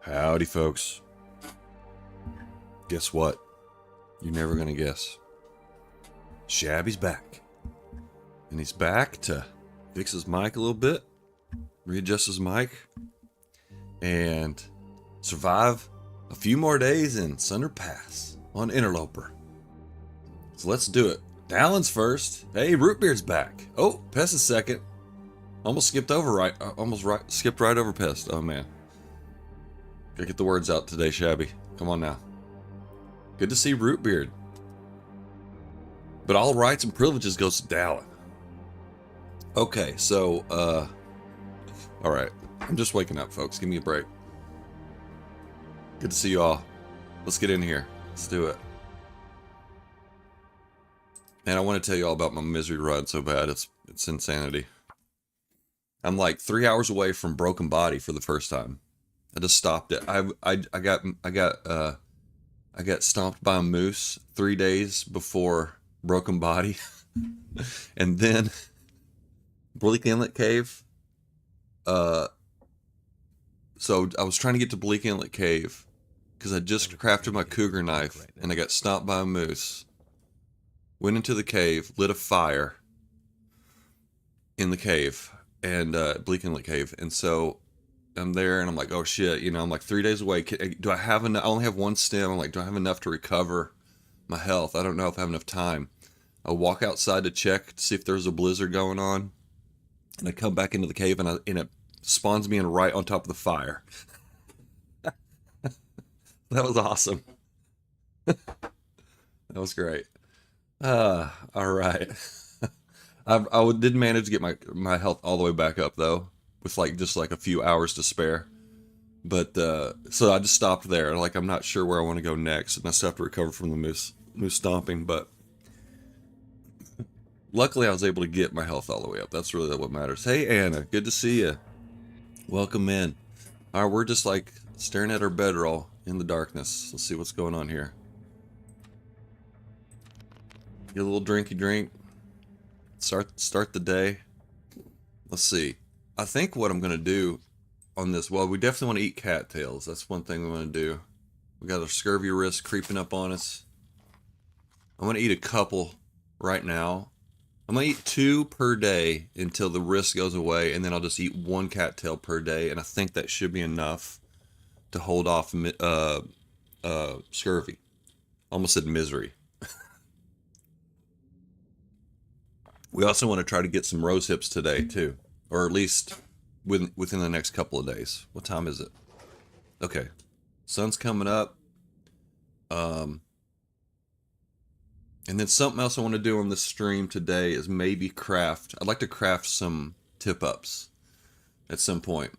Howdy, folks. Guess what? You're never gonna guess. Shabby's back. And he's back to fix his mic a little bit, readjust his mic, and survive a few more days in Sundered Pass on Interloper. So let's do it. Dallon's first. Hey, Rootbeard's back. Oh, Pest is second. Almost skipped right over Pest. Oh man. Gotta get the words out today, Shabby. Come on now. Good to see Rootbeard. But all rights and privileges goes to Dallon. Okay, so, alright. I'm just waking up, folks. Give me a break. Good to see you all. Let's get in here. Let's do it. And I want to tell you all about my misery run so bad. It's insanity. I'm like 3 hours away from Broken Body for the first time. I just stopped it. I got stomped by a moose 3 days before Broken Body, and then Bleak Inlet Cave. So I was trying to get to Bleak Inlet Cave because I just crafted my cougar knife, and I got stomped by a moose. Went into the cave, lit a fire in the cave, and Bleak Inlet Cave, and so I'm there, and I'm like, oh shit, you know, I'm like 3 days away. Do I have enough? I only have one stem. I'm like, do I have enough to recover my health? I don't know if I have enough time. I walk outside to check to see if there's a blizzard going on, and I come back into the cave, and it spawns me in right on top of the fire. That was awesome. That was great. All right. I did manage to get my health all the way back up though, with just a few hours to spare. But so I just stopped there. Like, I'm not sure where I want to go next, and I still have to recover from the moose stomping. But luckily, I was able to get my health all the way up. That's really what matters. Hey, Anna, good to see you. Welcome in. All right, we're just like staring at our bedroll in the darkness. Let's see what's going on here. Get a little drinky drink. Start the day. Let's see. I think what I'm gonna do on this, well, we definitely want to eat cattails. That's one thing we want to do. We got our scurvy risk creeping up on us. I'm gonna eat a couple right now. I'm gonna eat 2 per day until the risk goes away, and then I'll just eat 1 cattail per day, and I think that should be enough to hold off scurvy. Almost said misery. We also want to try to get some rose hips today too, or at least within the next couple of days. What time is it? Okay, sun's coming up. And then something else I want to do on this stream today is maybe craft. I'd like to craft some tip ups at some point.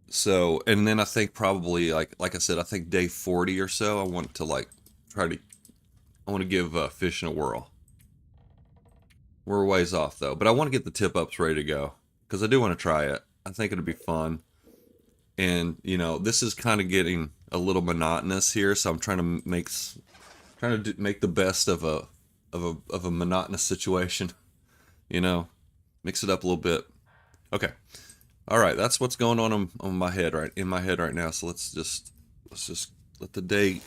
So, and then I think probably like I said, I think day 40 or so, I want to I want to give fishing a whirl. We're a ways off though, but I want to get the tip ups ready to go because I do want to try it. I think it'll be fun. And you know, this is kind of getting a little monotonous here, so I'm trying to make the best of a monotonous situation. You know, mix it up a little bit. Okay, all right, that's what's going on my head in my head right now. So let's just let the day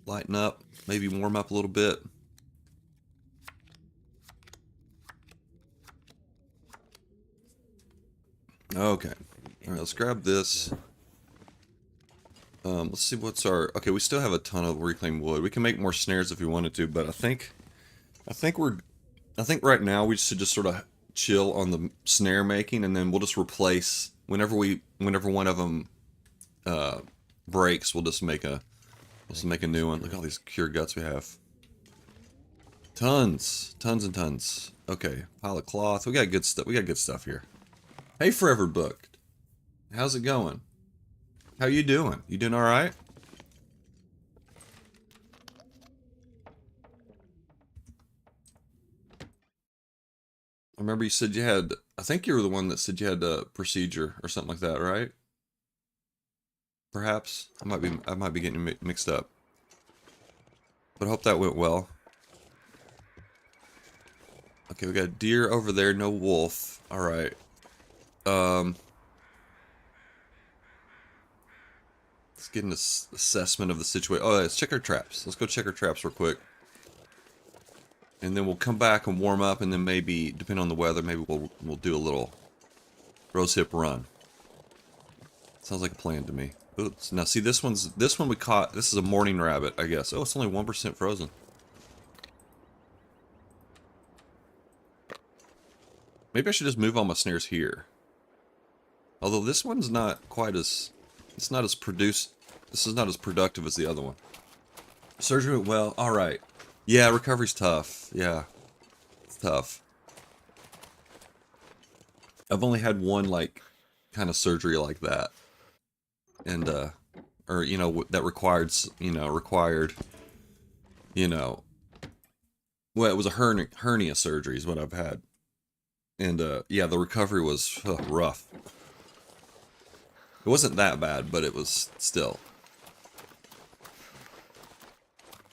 lighten up, maybe warm up a little bit. Okay, all right, let's grab this. Let's see what's okay, we still have a ton of reclaimed wood. We can make more snares if we wanted to, but I think right now we should just sort of chill on the snare making, and then we'll just replace whenever one of them breaks, we'll just make a new one. Look at all these cured guts we have. Tons and tons. Okay, pile of cloth. We got good stuff. We got good stuff here. Hey, Forever Booked. How's it going? How you doing? You doing all right? I remember you said you had. I think you were the one that said you had a procedure or something like that, right? Perhaps I might be getting mixed up. But I hope that went well. Okay, we got deer over there, no wolf. Alright. Let's get an assessment of the situation. Oh, let's check our traps. Let's go check our traps real quick. And then we'll come back and warm up, and then maybe, depending on the weather, maybe we'll do a little rose hip run. Sounds like a plan to me. Oops. Now see, this one we caught. This is a morning rabbit, I guess. Oh, it's only 1% frozen. Maybe I should just move all my snares here. Although this one's not quite as... It's not as produced... This is not as productive as the other one. Surgery went well. Alright. Yeah, recovery's tough. Yeah. It's tough. I've only had one, like, kind of surgery like that. And, or, you know, that required, well, it was a hernia surgery is what I've had. And, yeah, the recovery was rough. It wasn't that bad, but it was still.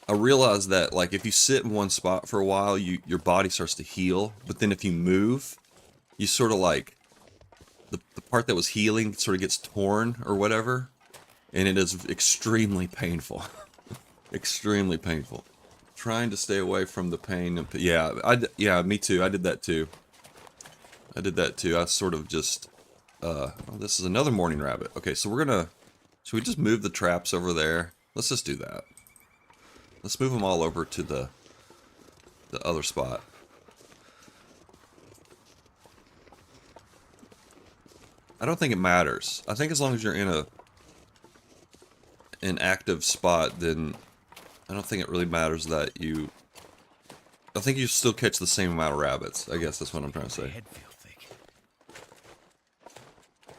I realized that, like, if you sit in one spot for a while, your body starts to heal. But then if you move, you sort of, like, the part that was healing sort of gets torn or whatever. And it is extremely painful. Extremely painful. Trying to stay away from the pain. Yeah, yeah, me too. I did that too. I sort of just... oh, this is another morning rabbit. Okay, so we're gonna... Should we just move the traps over there? Let's just do that. Let's move them all over to the other spot. I don't think it matters. I think as long as you're in an active spot, then I don't think it really matters that you... I think you still catch the same amount of rabbits. I guess that's what I'm trying to say.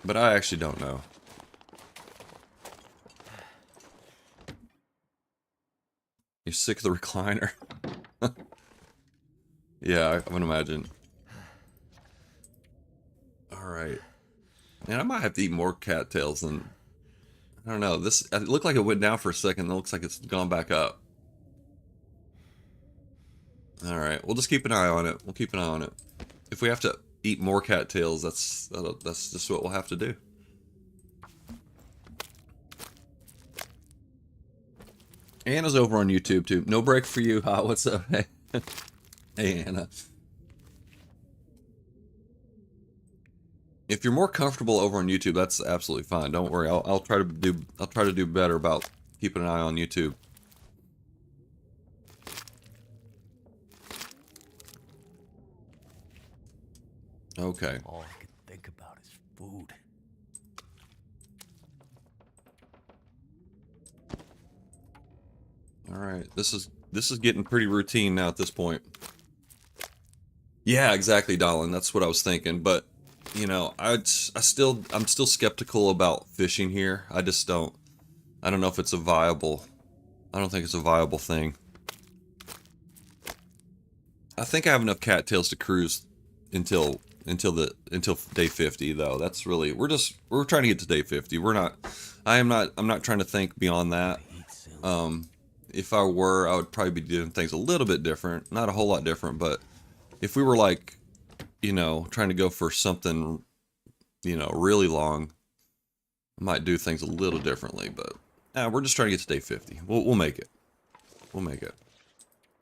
But I actually don't know. You're sick of the recliner? Yeah, I would imagine. Alright. Man, I might have to eat more cattails than... I don't know. It looked like it went down for a second. It looks like it's gone back up. Alright, we'll just keep an eye on it. We'll keep an eye on it. If we have to eat more cattails, that's just what we'll have to do. Anna's over on YouTube too. No break for you, huh? What's up? Hey, Anna. If you're more comfortable over on YouTube, that's absolutely fine. Don't worry. I'll try to do better about keeping an eye on YouTube. Okay. All I can think about is food. All right. This is getting pretty routine now at this point. Yeah, exactly, Dolan. That's what I was thinking. But you know, I'm still skeptical about fishing here. I don't know if it's a viable. I don't think it's a viable thing. I think I have enough cattails to cruise until day 50 though. That's really we're trying to get to day 50. I'm not trying to think beyond that. If I were, I would probably be doing things a little bit different. Not a whole lot different, but if we were like, you know, trying to go for something, you know, really long, I might do things a little differently, but we're just trying to get to day 50. We'll make it. We'll make it.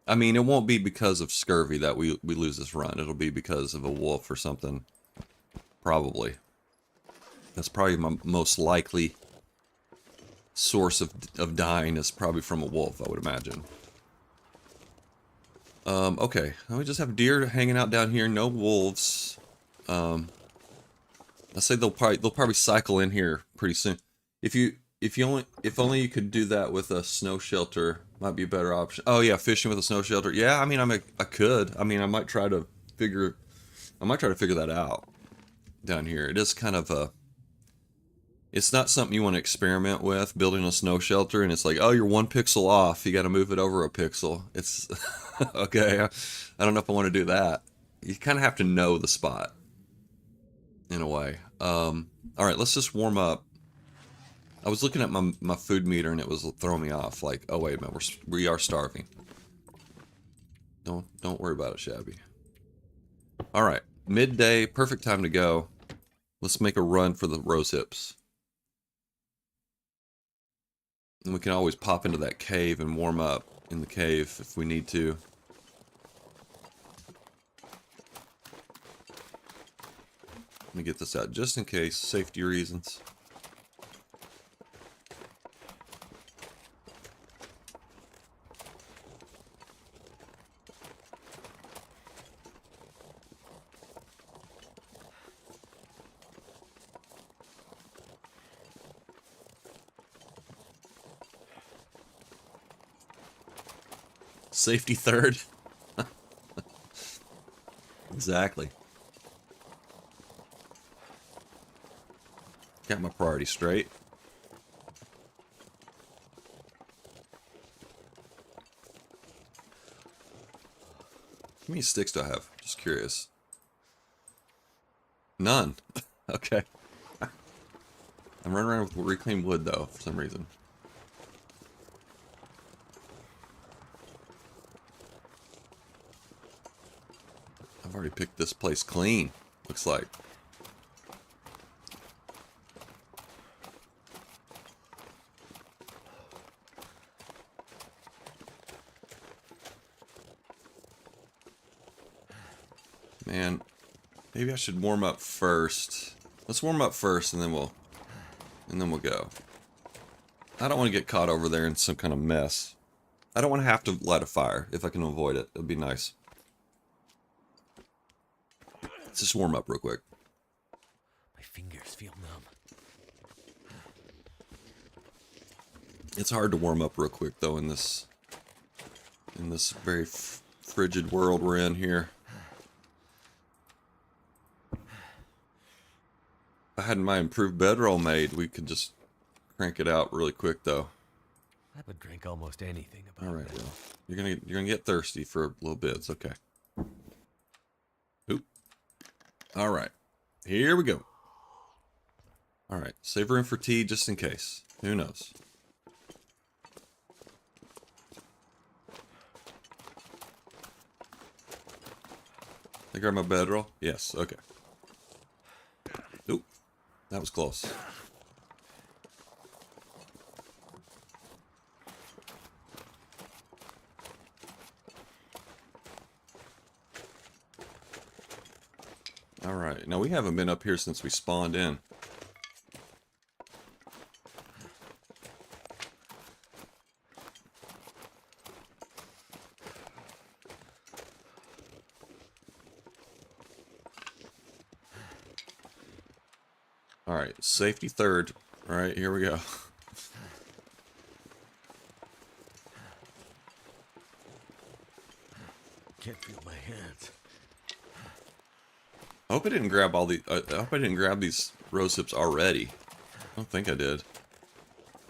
I mean, it won't be because of scurvy that we lose this run. It'll be because of a wolf or something. Probably. That's probably my most likely source of dying is probably from a wolf, I would imagine. Okay. Now we just have deer hanging out down here. No wolves. I say they'll probably cycle in here pretty soon. If only you could do that with a snow shelter, might be a better option. Oh yeah, fishing with a snow shelter. Yeah, I mean, I could. I mean, I might try to figure that out down here. It is kind of a... It's not something you want to experiment with, building a snow shelter, and it's like, oh, you're 1 pixel off. You got to move it over a pixel. It's... okay, I don't know if I want to do that. You kind of have to know the spot, in a way. Alright, let's just warm up. I was looking at my food meter and it was throwing me off. Like, oh wait a minute, we are starving. Don't worry about it, Shabby. Alright, midday, perfect time to go. Let's make a run for the rose hips. And we can always pop into that cave and warm up in the cave if we need to. Let me get this out just in case, safety reasons. Safety third. Exactly. Got my priorities straight. How many sticks do I have? Just curious. None. Okay. I'm running around with reclaimed wood though, for some reason. I've already picked this place clean, looks like. Man, maybe I should warm up first. Let's warm up first and then we'll go. I don't want to get caught over there in some kind of mess. I don't want to have to light a fire if I can avoid it. It'd be nice. Let's just warm up real quick. My fingers feel numb. It's hard to warm up real quick though in this very frigid world we're in here. If I had my improved bedroll made, we could just crank it out really quick though. I would drink almost anything about All right, that. well, you're gonna get thirsty for a little bit. It's okay. Oop. All right, here we go. All right, save room for tea just in case. Who knows? I grab my bedroll. Yes. Okay. Oop. That was close. Alright, now we haven't been up here since we spawned in. Alright, safety third. Alright, here we go. Can't feel my hands. I hope I didn't grab all the. I hope I didn't grab these rose hips already. I don't think I did.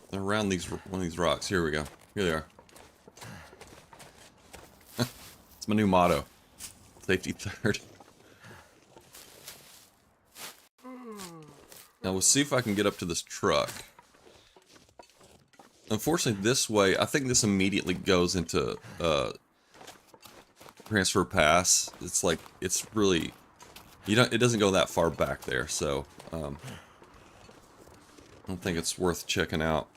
They're around one of these rocks. Here we go. Here they are. It's my new motto. Safety third. Now we'll see if I can get up to this truck. Unfortunately, this way, I think this immediately goes into transfer pass. It's like it's really. It doesn't go that far back there, so I don't think it's worth checking out.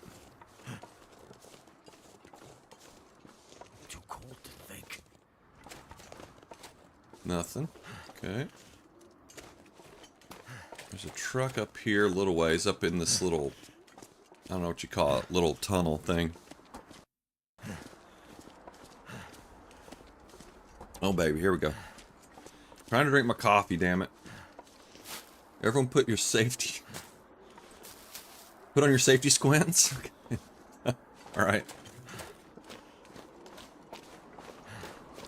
Too cold to think. Nothing. Okay. There's a truck up here, a little ways up in this little, I don't know what you call it, little tunnel thing. Oh baby, here we go. Trying to drink my coffee, damn it. Everyone put on your safety squints. Alright.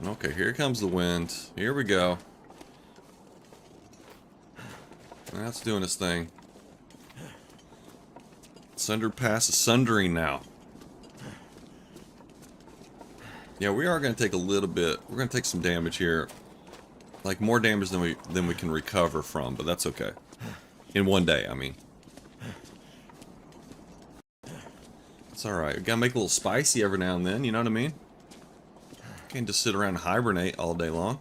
Okay, here comes the wind. Here we go. That's doing its thing. Sundered Pass is sundering now. Yeah, we are going to take a little bit. We're going to take some damage here. Like more damage than we can recover from, but that's okay. In one day, I mean. It's alright. We gotta make it a little spicy every now and then, you know what I mean? Can't just sit around and hibernate all day long.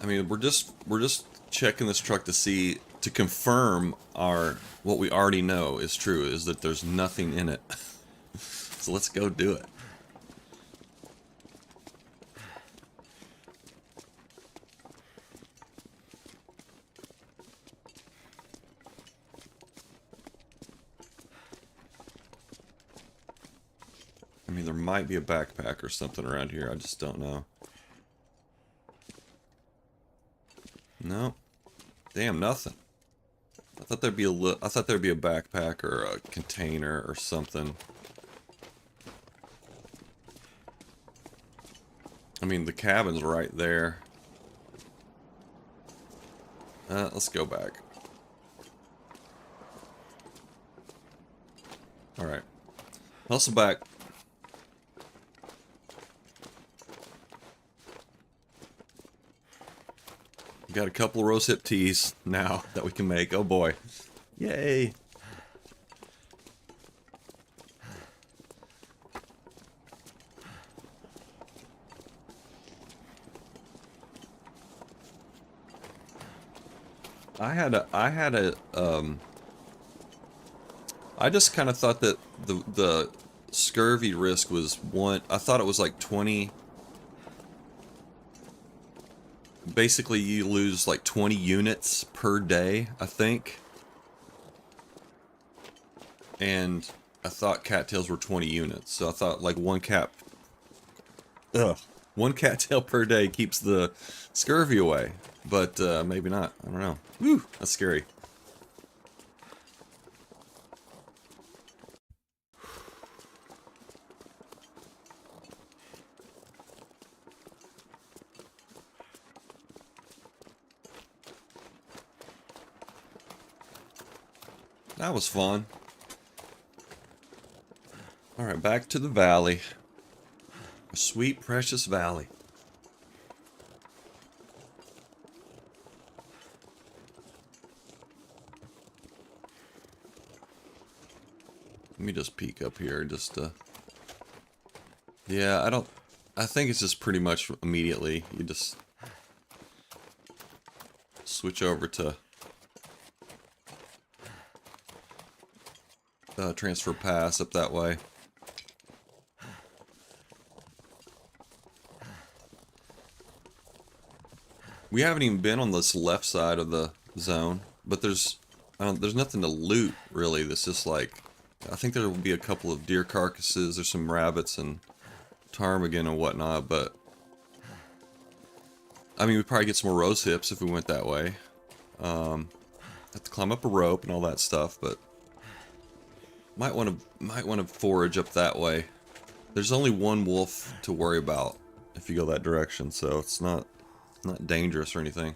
I mean, we're just checking this truck to confirm what we already know is true, is that there's nothing in it. So let's go do it. I mean, there might be a backpack or something around here. I just don't know. No. Damn, nothing. I thought there'd be a backpack or a container or something. I mean, the cabin's right there. Let's go back. Alright. Hustle back. Got a couple of rose hip teas now that we can make. Oh boy. Yay. I just kind of thought that the scurvy risk was one. I thought it was like 20. Basically, you lose like 20 units per day, I think. And I thought cattails were 20 units, so I thought like one cattail per day keeps the scurvy away. But maybe not. I don't know. Woo, that's scary. That was fun. Alright, back to the valley. A sweet, precious valley. Let me just peek up here, yeah, I think it's just pretty much immediately. You just switch over to transfer pass up that way. We haven't even been on this left side of the zone, but there's nothing to loot really. This just like, I think there will be a couple of deer carcasses. There's some rabbits and ptarmigan and whatnot, but I mean, we'd probably get some more rose hips if we went that way. Have to climb up a rope and all that stuff, but might want to forage up that way. There's only one wolf to worry about if you go that direction, so it's not dangerous or anything.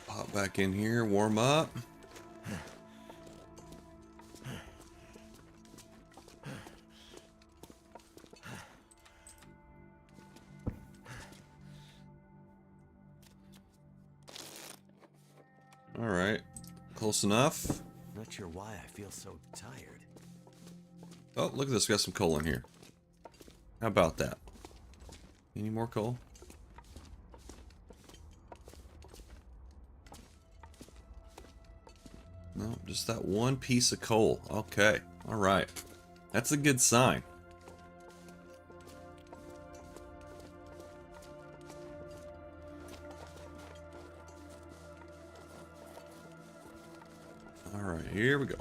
Pop back in here, warm up. Alright, close enough. Not sure why I feel so tired. Oh, look at this, we got some coal in here. How about that? Any more coal? No, just that one piece of coal. Okay, alright. That's a good sign. Alright, here we go.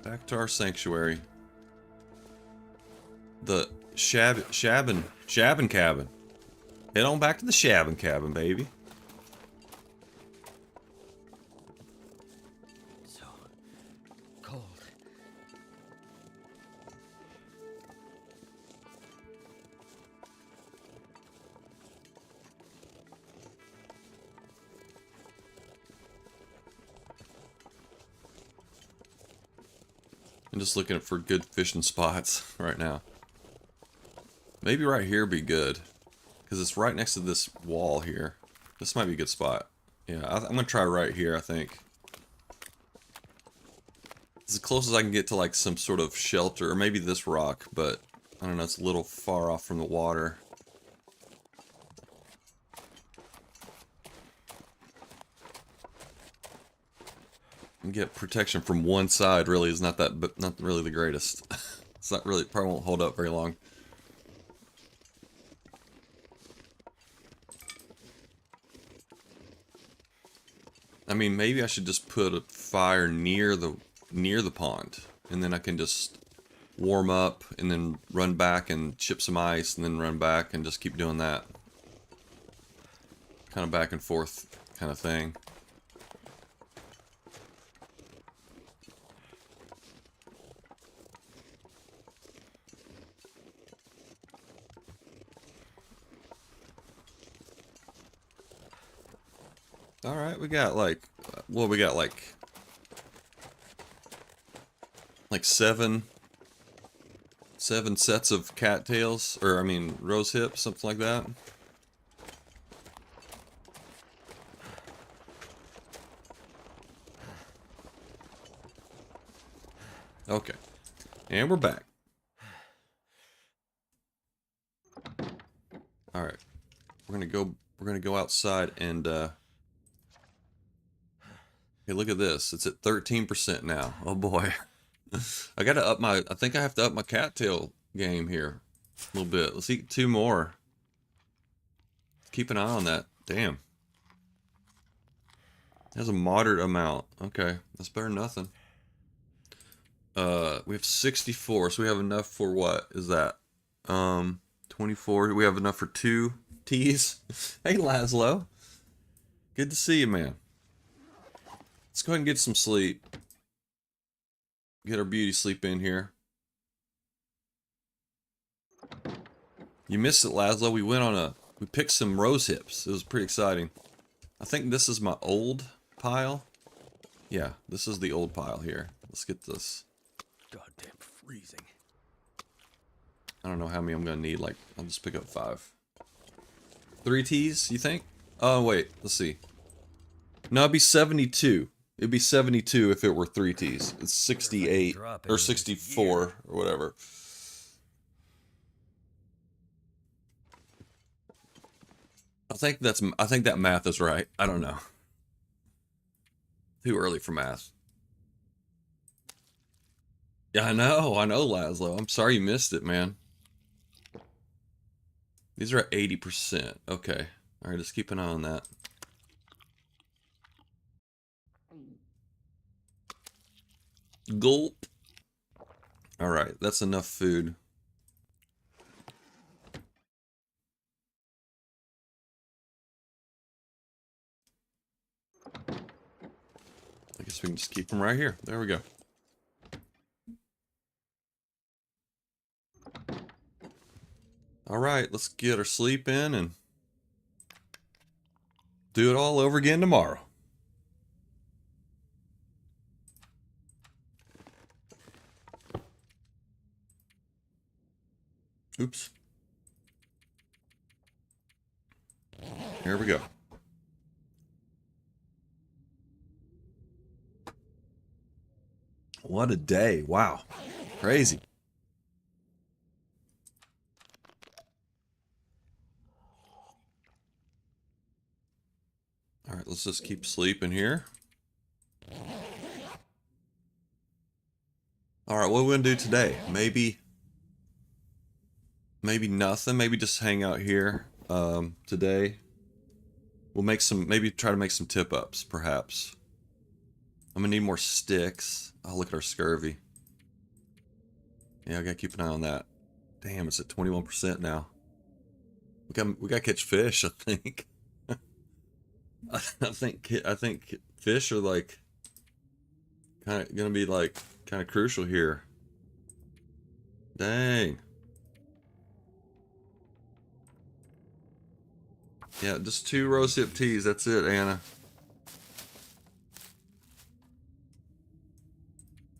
Back to our sanctuary. The Shabbin cabin. Head on back to the Shabbin cabin, baby. So cold. I'm just looking for good fishing spots right now. Maybe right here be good, because it's right next to this wall here. This might be a good spot. Yeah, I'm gonna try right here, I think. as close as I can get to like some sort of shelter, or maybe this rock, but I don't know, it's a little far off from the water. And get protection from one side really is not that, but not really the greatest. It's not really, probably won't hold up very long. I mean, maybe I should just put a fire near the pond, and then I can just warm up and then run back and chip some ice and then run back and just keep doing that. Kind of back and forth kind of thing. Alright, we got like, well, we got like seven sets of cattails, or I mean rose hips, something like that. Okay, and we're back. All right, we're gonna go outside and hey, look at this. It's at 13% now. Oh boy. I gotta up my, I think I have to up my cattail game here a little bit. Let's eat 2 more. Keep an eye on that. Damn. That's a moderate amount. Okay, that's better than nothing. We have 64, so we have enough for what is that? 24. We have enough for 2 teas. Hey, Laszlo. Good to see you, man. Let's go ahead and get some sleep. Get our beauty sleep in here. You missed it, Laszlo. We went on we picked some rose hips. It was pretty exciting. I think this is my old pile. Yeah, this is the old pile here. Let's get this. Goddamn freezing. I don't know how many I'm gonna need. Like, I'll just pick up 5. 3 teas, you think? Oh, wait. Let's see. No, it'd be 72. It'd be 72 if it were 3 teas. It's 68 or 64 or whatever. I think that math is right. I don't know. Too early for math. Yeah, I know, Laszlo. I'm sorry you missed it, man. These are at 80%. Okay. All right, just keep an eye on that. Gulp. All right, that's enough food. I guess we can just keep them right here. There we go. All right, let's get our sleep in and do it all over again tomorrow. Oops. Here we go. What a day. Wow. Crazy. All right, let's just keep sleeping here. All right, what are we gonna do today? Maybe nothing. Maybe just hang out here today. We'll make some, maybe try to make some tip ups, perhaps. I'm gonna need more sticks. Oh, look at our scurvy. Yeah, I gotta keep an eye on that. Damn, it's at 21% now. We got to catch fish, I think. I think fish are like kind of gonna be like kind of crucial here. Dang. Yeah, just 2 rosehip teas. That's it, Anna.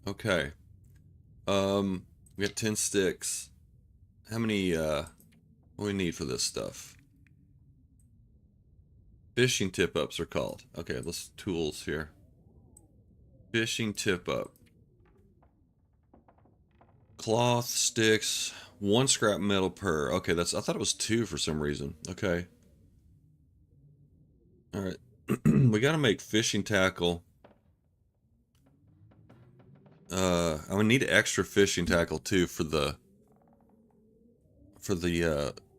Okay. We got 10 sticks. How many what do we need for this stuff? Fishing tip-ups are called. Okay, let's tools here. Fishing tip-up. cloth, sticks, 1 scrap metal per. Okay, I thought it was 2 for some reason. Okay. Alright. We gotta make fishing tackle. I'm gonna need extra fishing tackle too for the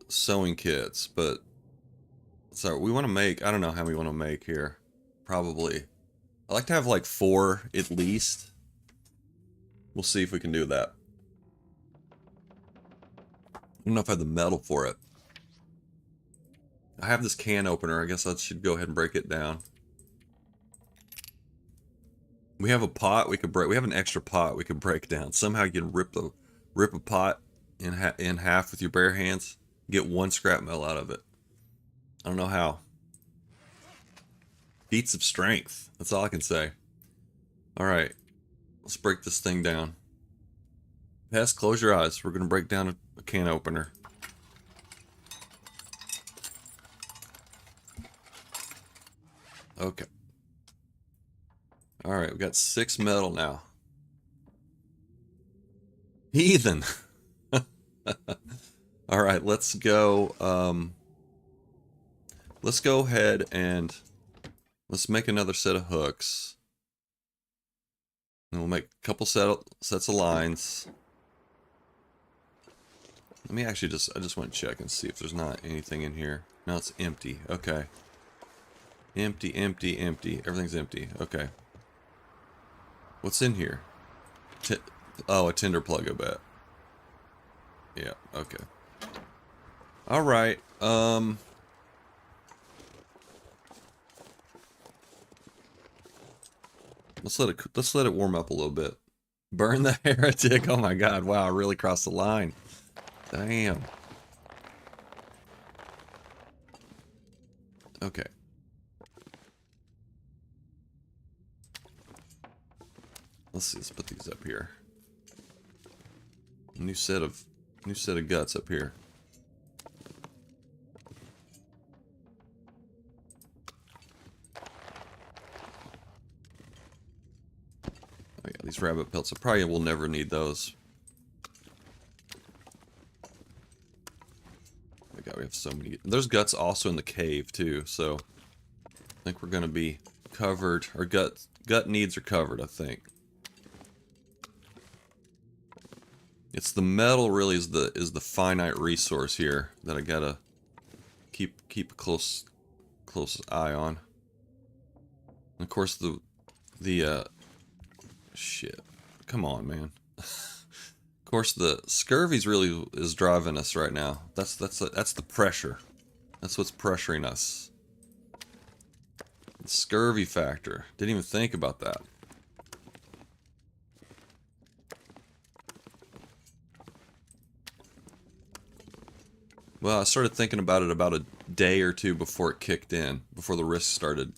sewing kits, but so we want to make, I don't know how we want to make here. Probably I like to have like 4 at least. We'll see if we can do that. I don't know if I have the metal for it. I have this can opener. I guess I should go ahead and break it down. We have a pot we could break. We have an extra pot we could break down. Somehow you can rip a pot in half with your bare hands. Get 1 scrap metal out of it. I don't know how. Feats of strength. That's all I can say. Alright. Let's break this thing down. Pass, close your eyes. We're going to break down a can opener. Okay. Alright, we got 6 metal now. Heathen! Alright, let's go ahead and let's make another set of hooks. And we'll make a couple sets of lines. Let me actually I just want to check and see if there's not anything in here. No, it's empty. Okay. Empty, empty, empty. Everything's empty. Okay. What's in here? Oh, a tinder plug, I bet. Yeah, okay. Alright, let's let it warm up a little bit. Burn the heretic. Oh my god, wow, I really crossed the line. Damn. Okay. Let's see, let's put these up here. New set of guts up here. Oh yeah, these rabbit pelts. I probably will never need those. Oh my god, we have so many. There's guts also in the cave too, so I think we're gonna be covered. Our gut needs are covered, I think. It's the metal really is the finite resource here that I gotta keep a close eye on. And of course the shit. Come on, man. Of course the scurvy's really is driving us right now. That's the pressure. That's what's pressuring us. The scurvy factor. Didn't even think about that. Well, I started thinking about it about a day or 2 before it kicked in, before the risks started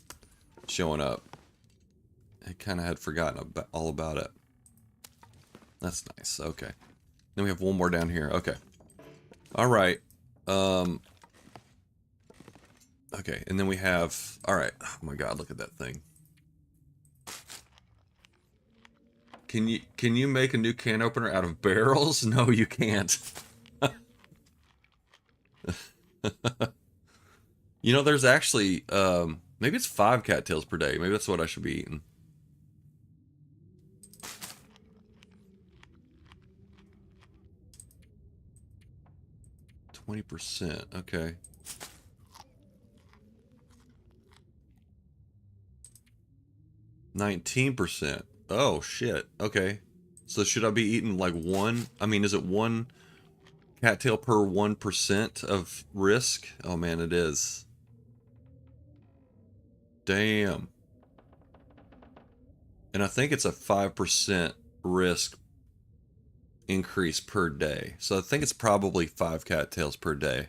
showing up. I kind of had forgotten all about it. That's nice. Okay. Then we have one more down here. Okay. All right. Okay, and then we have. All right. Oh my God! Look at that thing. Can you make a new can opener out of barrels? No, you can't. You know, there's actually, maybe it's 5 cattails per day. Maybe that's what I should be eating. %. Okay. 19%. Oh, shit. Okay. So should I be eating like 1? I mean, is it 1 cattail per 1% of risk? Oh man, it is. Damn. And I think it's a 5% risk increase per day. So I think it's probably 5 cattails per day.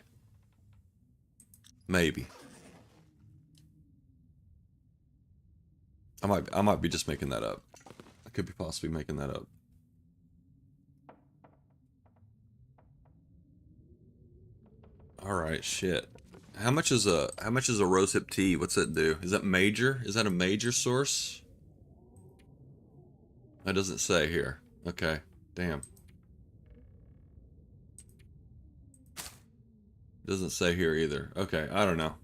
Maybe. I might be just making that up. I could be possibly making that up. All right, shit. How much is a rosehip tea? What's that do? Is that major? Is that a major source? That doesn't say here. Okay. Damn. Doesn't say here either. Okay, I don't know.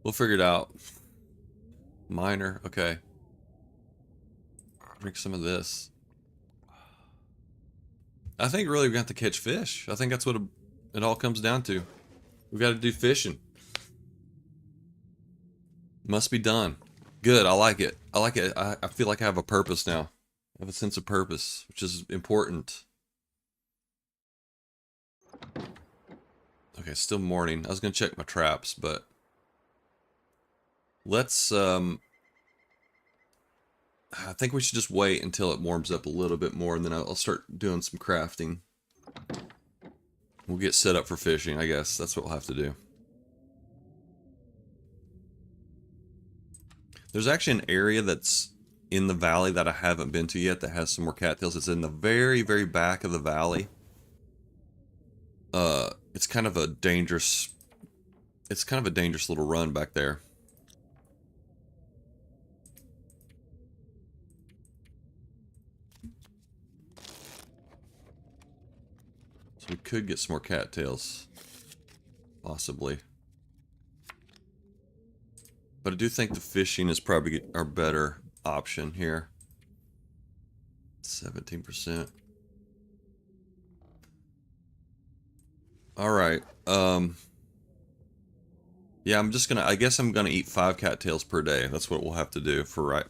We'll figure it out. Minor, okay. Drink some of this. I think really we got to catch fish. I think that's what it all comes down to. We got to do fishing. Must be done. Good, I like it. I like it. I feel like I have a purpose now. I have a sense of purpose, which is important. Okay, still morning. I was gonna check my traps, but let's I think we should just wait until it warms up a little bit more, and then I'll start doing some crafting. We'll get set up for fishing, I guess. That's what we'll have to do. There's actually an area that's in the valley that I haven't been to yet that has some more cattails. It's in the very, very back of the valley. It's kind of a dangerous little run back there. So we could get some more cattails. Possibly. But I do think the fishing is probably our better option here. 17%. Alright, yeah, I guess I'm gonna eat 5 cattails per day. That's what we'll have to do for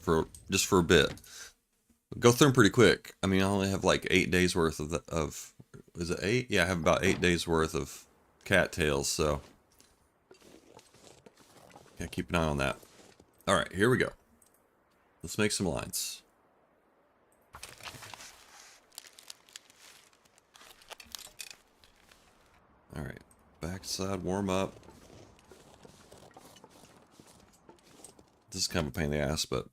just for a bit. Go through them pretty quick. I mean, I only have like 8 days worth of is it 8? Yeah, I have about 8 days worth of cattails, so yeah, keep an eye on that. Alright, here we go. Let's make some lines. Alright, backside warm up. This is kind of a pain in the ass, but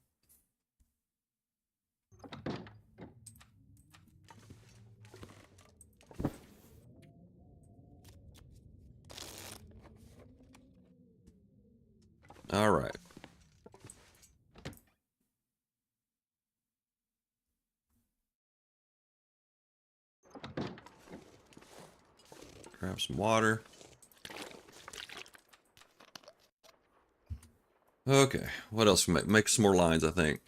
alright. Grab some water. Okay, what else we make some more lines, I think.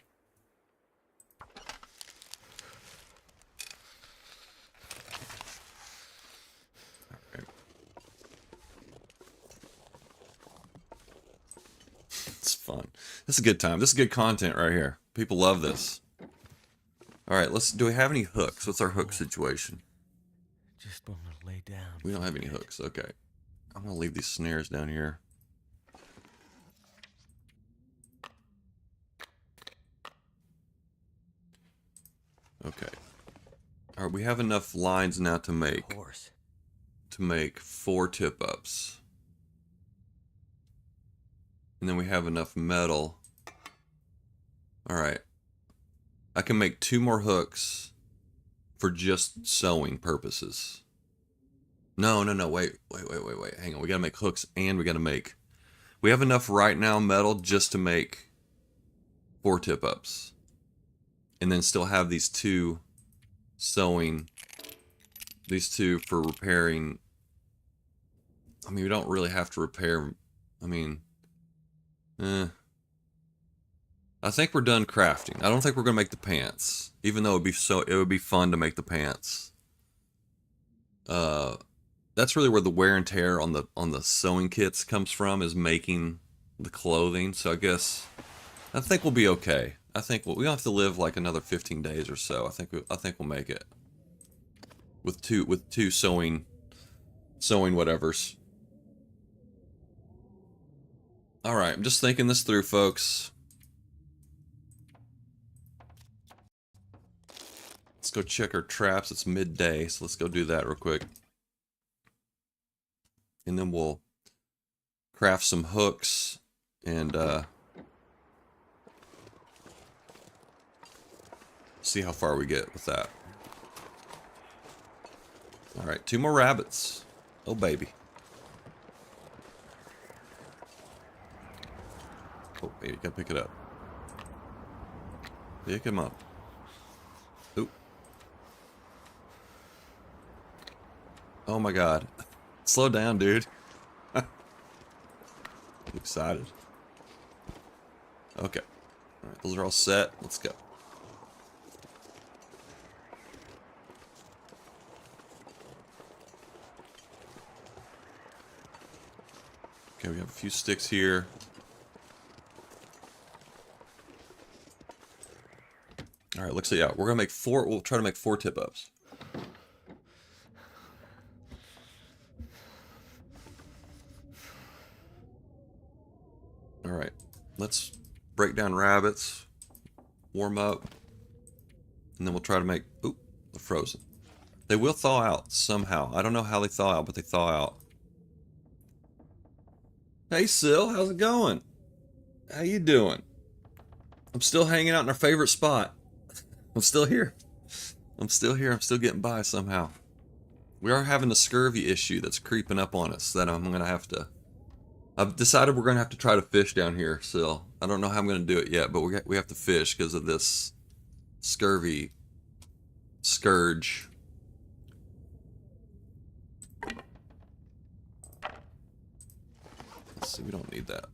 Okay. It's fun. This is a good time. This is good content right here. People love this. Alright, do we have any hooks? What's our hook situation? Just want to lay down. We don't have any hooks, okay. I'm gonna leave these snares down here. Okay. Alright, we have enough lines now to make 4 tip-ups. And then we have enough metal. Alright. I can make 2 more hooks for just sewing purposes. No, wait. Hang on, we gotta make hooks and we have enough right now metal just to make 4 tip-ups. And then still have these 2 sewing, these 2 for repairing. I mean, we don't really have to repair, I mean, I think we're done crafting. I don't think we're gonna make the pants, even though it would be fun to make the pants. That's really where the wear and tear on the sewing kits comes from, is making the clothing. So I think we'll be okay. I think we don't have to live like another 15 days or so. I think we'll make it with two sewing whatevers. All right, I'm just thinking this through, folks. Let's go check our traps. It's midday, so let's go do that real quick. And then we'll craft some hooks and see how far we get with that. All right, 2 more rabbits. Oh, baby. Oh, baby, gotta pick it up. Pick him up. Oop. Oh my god. Slow down, dude. excited. Okay. All right, those are all set. Let's go. Okay, we have a few sticks here. All right, looks like, yeah, we're gonna make 4. We'll try to make 4 tip-ups. All right, let's break down rabbits, warm up, and then we'll try to make. Oop, they're frozen. They will thaw out somehow. I don't know how they thaw out, but they thaw out. Hey, Sil, how's it going? How you doing? I'm still hanging out in our favorite spot. I'm still here. I'm still here. I'm still getting by somehow. We are having a scurvy issue that's creeping up on us that I'm going to have to... I've decided we're going to have to try to fish down here still. I don't know how I'm going to do it yet, but we have to fish because of this scurvy scourge. Let's see, we don't need that.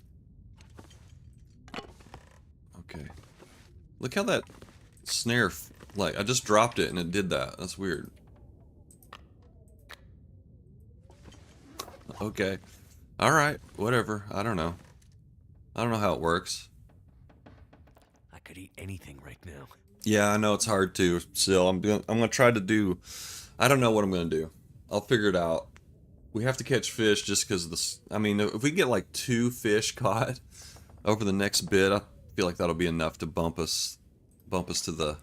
Okay. Look how that snare, like, I just dropped it and it did that. That's weird. Okay. Alright, whatever. I don't know. I don't know how it works. I could eat anything right now. Yeah, I know it's hard to. Still, I'm gonna try to do. I don't know what I'm gonna do. I'll figure it out. We have to catch fish just because this. I mean, if we get like 2 fish caught over the next bit, I feel like that'll be enough to bump us to the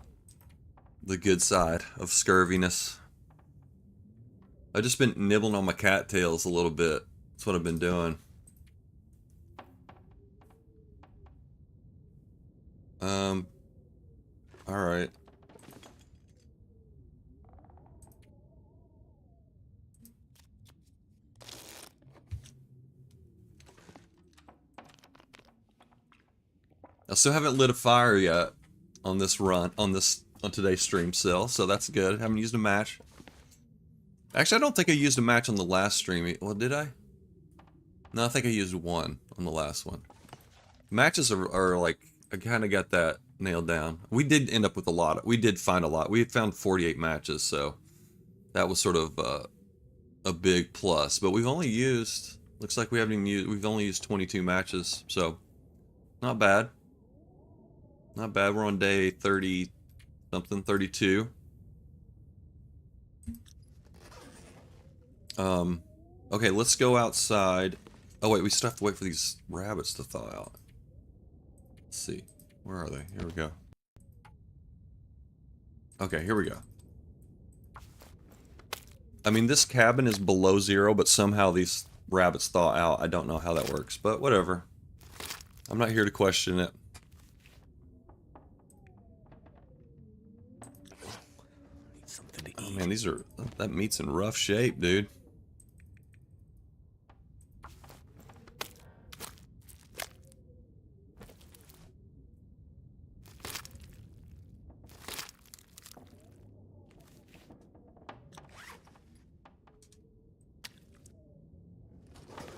good side of scurviness. I've just been nibbling on my cattails a little bit. That's what I've been doing. Alright. I still haven't lit a fire yet on this run, on today's stream still, so that's good. I haven't used a match. Actually, I don't think I used a match on the last stream. Well, did I? No, I think I used 1 on the last one. Matches are like, I kind of got that nailed down. We did end up with a lot. We did find a lot. We had found 48 matches, so that was sort of a big plus. But we've only used, looks like we haven't even used, we've only used 22 matches, so not bad. Not bad. We're on day 30 something, 32. Okay, let's go outside. Oh wait, we still have to wait for these rabbits to thaw out. Let's see. Where are they? Here we go. Okay, here we go. I mean, this cabin is below 0, but somehow these rabbits thaw out. I don't know how that works, but whatever. I'm not here to question it. Need something to eat. Oh man, that meat's in rough shape, dude.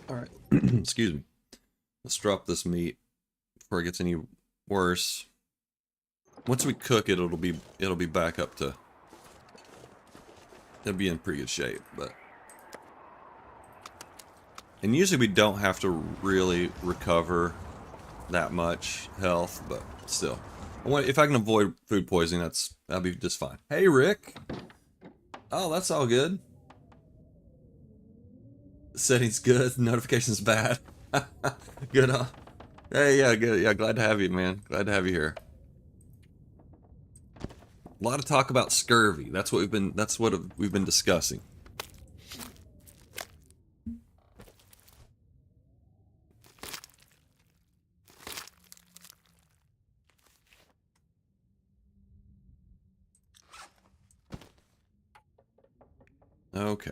Alright, excuse me. Let's drop this meat before it gets any worse. Once we cook it, it'll be back up to... It'll be in pretty good shape, but... And usually we don't have to really recover that much health, but still. If I can avoid food poisoning, that'll be just fine. Hey, Rick! Oh, that's all good. Settings good, notifications bad. Good, huh? Hey, yeah, good. Yeah, glad to have you, man. Glad to have you here. A lot of talk about scurvy. That's what we've been discussing. Okay.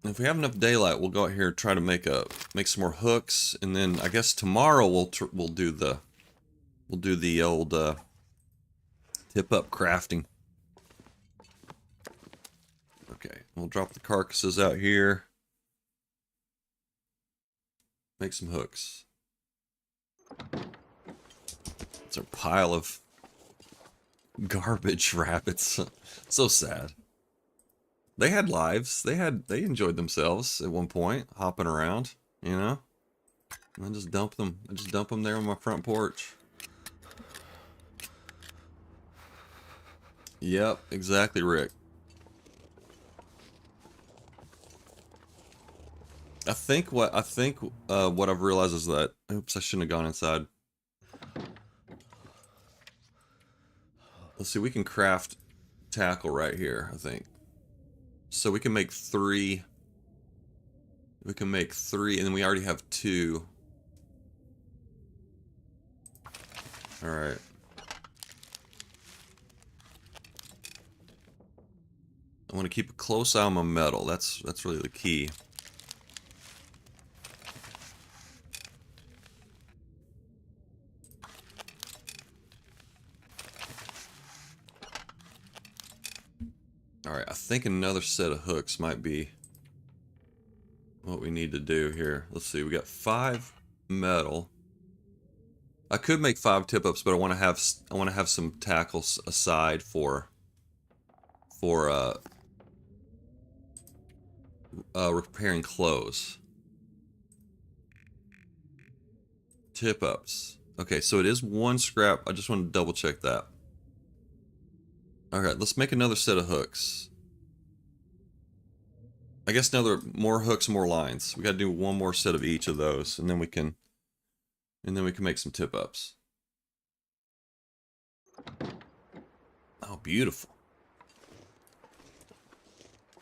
If we have enough daylight, we'll go out here and try to make some more hooks, and then I guess tomorrow we'll do the old tip up crafting. Okay, we'll drop the carcasses out here. make some hooks. It's a pile of garbage rabbits. So sad. They had lives. They enjoyed themselves at one point, hopping around, you know? And I just dump them. I just dump them there on my front porch. Yep, exactly, Rick. I think what I've realized is that, oops, I shouldn't have gone inside. Let's see, we can craft tackle right here, I think. So we can make 3. We can make 3, and then we already have 2. Alright. I want to keep a close eye on my metal. That's really the key. Alright, I think another set of hooks might be what we need to do here. Let's see, we got 5 metal. I could make 5 tip-ups, but I want to have some tackles aside for repairing clothes. Tip-ups. Okay, so it is 1 scrap. I just want to double check that. Alright, let's make another set of hooks. I guess more hooks, more lines. We gotta do 1 more set of each of those, and then we can make some tip-ups. Oh, beautiful.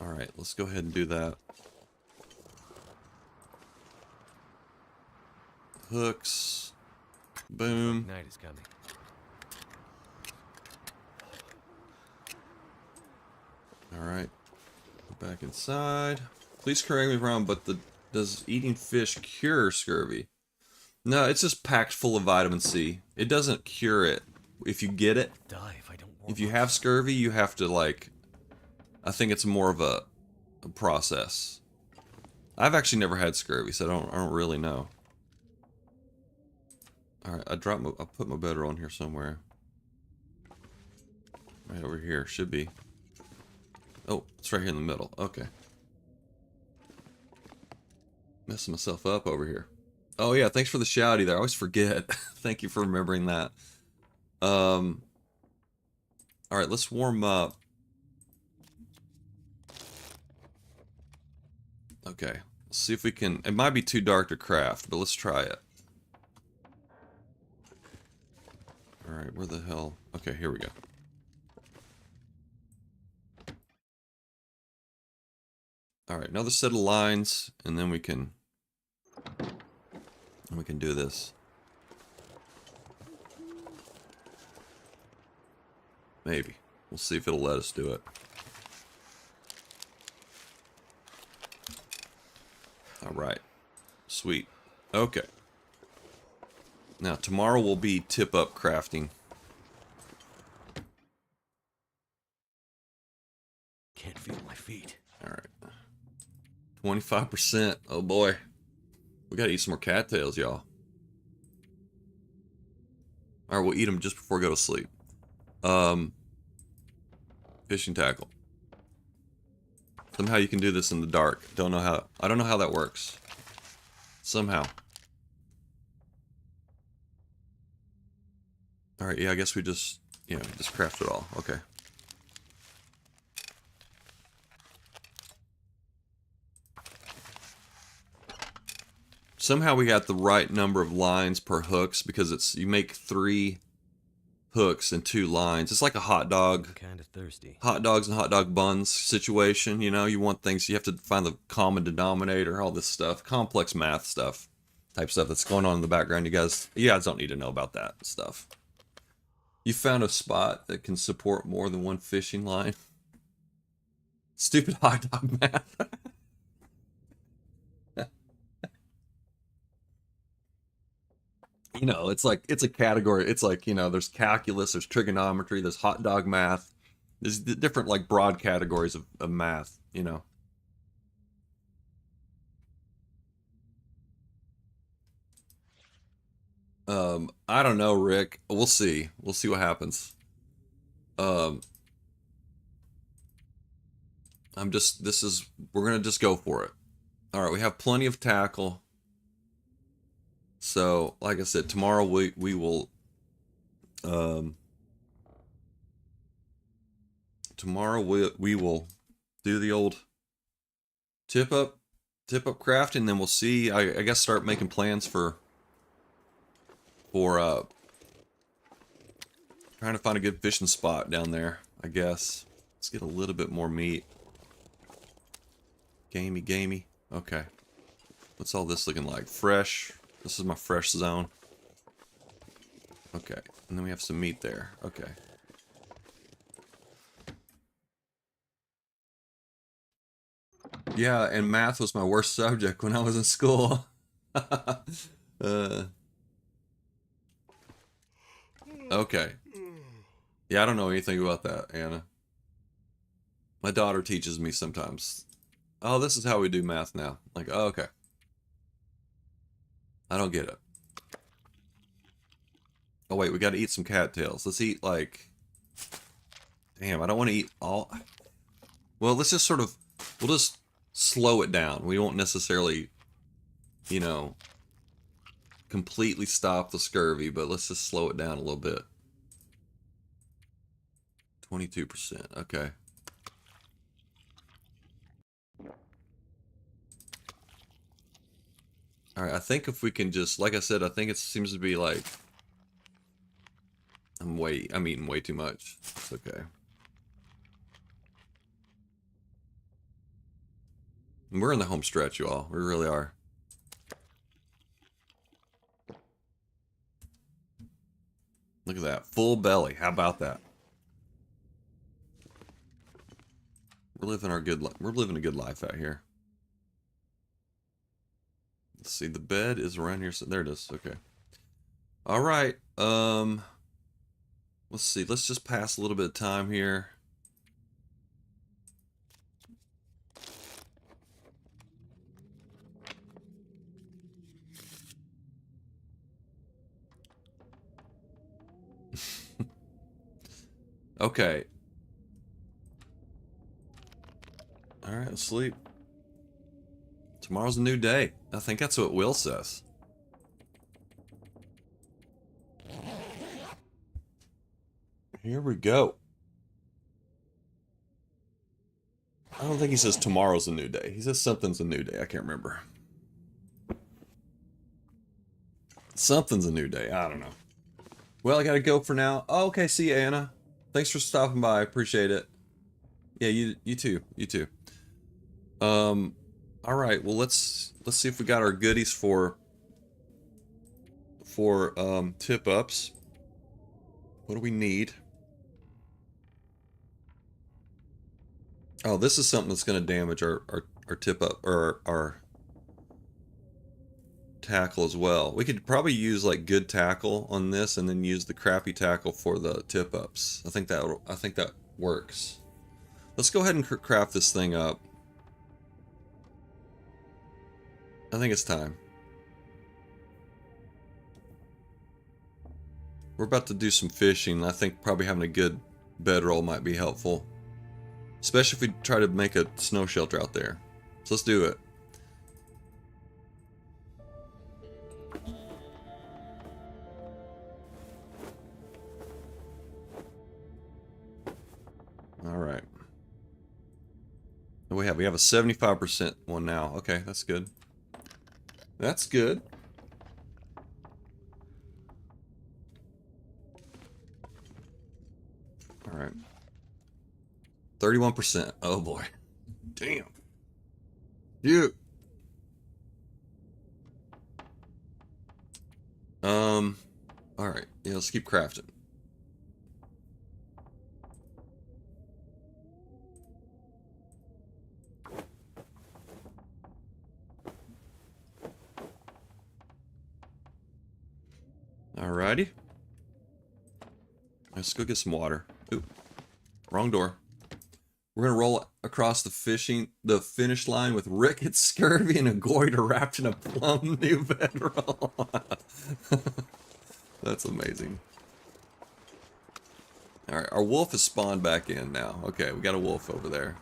Alright, let's go ahead and do that. Hooks. Boom. Night is coming. Alright. Go back inside. Please correct me if I'm wrong, but does eating fish cure scurvy? No, it's just packed full of vitamin C. It doesn't cure it. If you get it, Die if I don't warm if you up. have scurvy, you have to, like, I think it's more of a process. I've actually never had scurvy, so I don't really know. Alright, I put my better on here somewhere. Right over here, should be. Oh, it's right here in the middle. Okay. Messing myself up over here. Oh yeah, thanks for the shouty there. I always forget. Thank you for remembering that. Alright, let's warm up. Okay. Let's see if we can... It might be too dark to craft, but let's try it. Alright, where the hell... Okay, here we go. Alright, another set of lines, and then we can do this. Maybe. We'll see if it'll let us do it. Alright. Sweet. Okay. Now, tomorrow will be tip-up crafting. Can't feel my feet. Alright. 25%. Oh boy. We gotta eat some more cattails, y'all. Alright, we'll eat them just before we go to sleep. Fishing tackle. Somehow you can do this in the dark. I don't know how that works. Somehow. Alright, yeah, I guess we just craft it all. Okay. Somehow we got the right number of lines per hooks because you make 3 hooks and 2 lines. It's like a hot dog. I'm kind of thirsty. Hot dogs and hot dog buns situation, you know, you want things, you have to find the common denominator, all this stuff, complex math stuff, type stuff that's going on in the background. You guys don't need to know about that stuff. You found a spot that can support more than 1 fishing line. Stupid hot dog math. You know, it's a category. It's like, you know, there's calculus, there's trigonometry, there's hot dog math. There's different, like, broad categories of math, you know. I don't know, Rick. We'll see. We'll see what happens. Um, we're gonna just go for it. All right, we have plenty of tackle. So, like I said, tomorrow we will, um, tomorrow we will do the old tip up crafting, then we'll see. I guess start making plans for trying to find a good fishing spot down there, I guess. Let's get a little bit more meat. Gamey. Okay. What's all this looking like? Fresh. This is my fresh zone. Okay. And then we have some meat there. Okay. Yeah, and math was my worst subject when I was in school. Okay. Yeah, I don't know anything about that, Anna. My daughter teaches me sometimes. Oh, this is how we do math now. Like, oh, okay. I don't get it. Oh, wait, we gotta eat some cattails. Let's eat, like... Damn, I don't want to eat all... Well, let's just sort of... We'll just slow it down. We won't necessarily, you know, completely stop the scurvy, but let's just slow it down a little bit. 22%, okay. Alright, I think if we can just, like I said, I think it seems to be like... I'm eating way too much. It's okay. And we're in the home stretch, you all. We really are. Look at that. Full belly. How about that? We're living our good life. We're living a good life out here. Let's see. The bed is around here. So there it is. Okay. All right. Let's see. Let's just pass a little bit of time here. Okay. All right, let's sleep. Tomorrow's a new day. I think that's what Will says. Here we go. I don't think he says tomorrow's a new day. He says something's a new day. I can't remember. Something's a new day. I don't know. Well, I gotta go for now. Oh, okay, see you, Anna. Thanks for stopping by. I appreciate it. Yeah, you too. You too. All right. Well, let's see if we got our goodies for tip ups. What do we need? Oh, this is something that's going to damage our tip up or our tackle as well. We could probably use like good tackle on this and then use the crappy tackle for the tip ups. I think that works. Let's go ahead and craft this thing up. I think it's time. We're about to do some fishing. I think probably having a good bedroll might be helpful. Especially if we try to make a snow shelter out there. So let's do it. Alright. What do we have a 75% one now. Okay, that's good. That's good. Alright. 31%. Oh boy. Damn. Dude. Alright. Yeah, let's keep crafting. Alrighty. Let's go get some water. Ooh. Wrong door. We're gonna roll across the finish line with rickets, scurvy, and a goiter wrapped in a plum new bedroll. That's amazing. Alright, our wolf has spawned back in now. Okay, we got a wolf over there.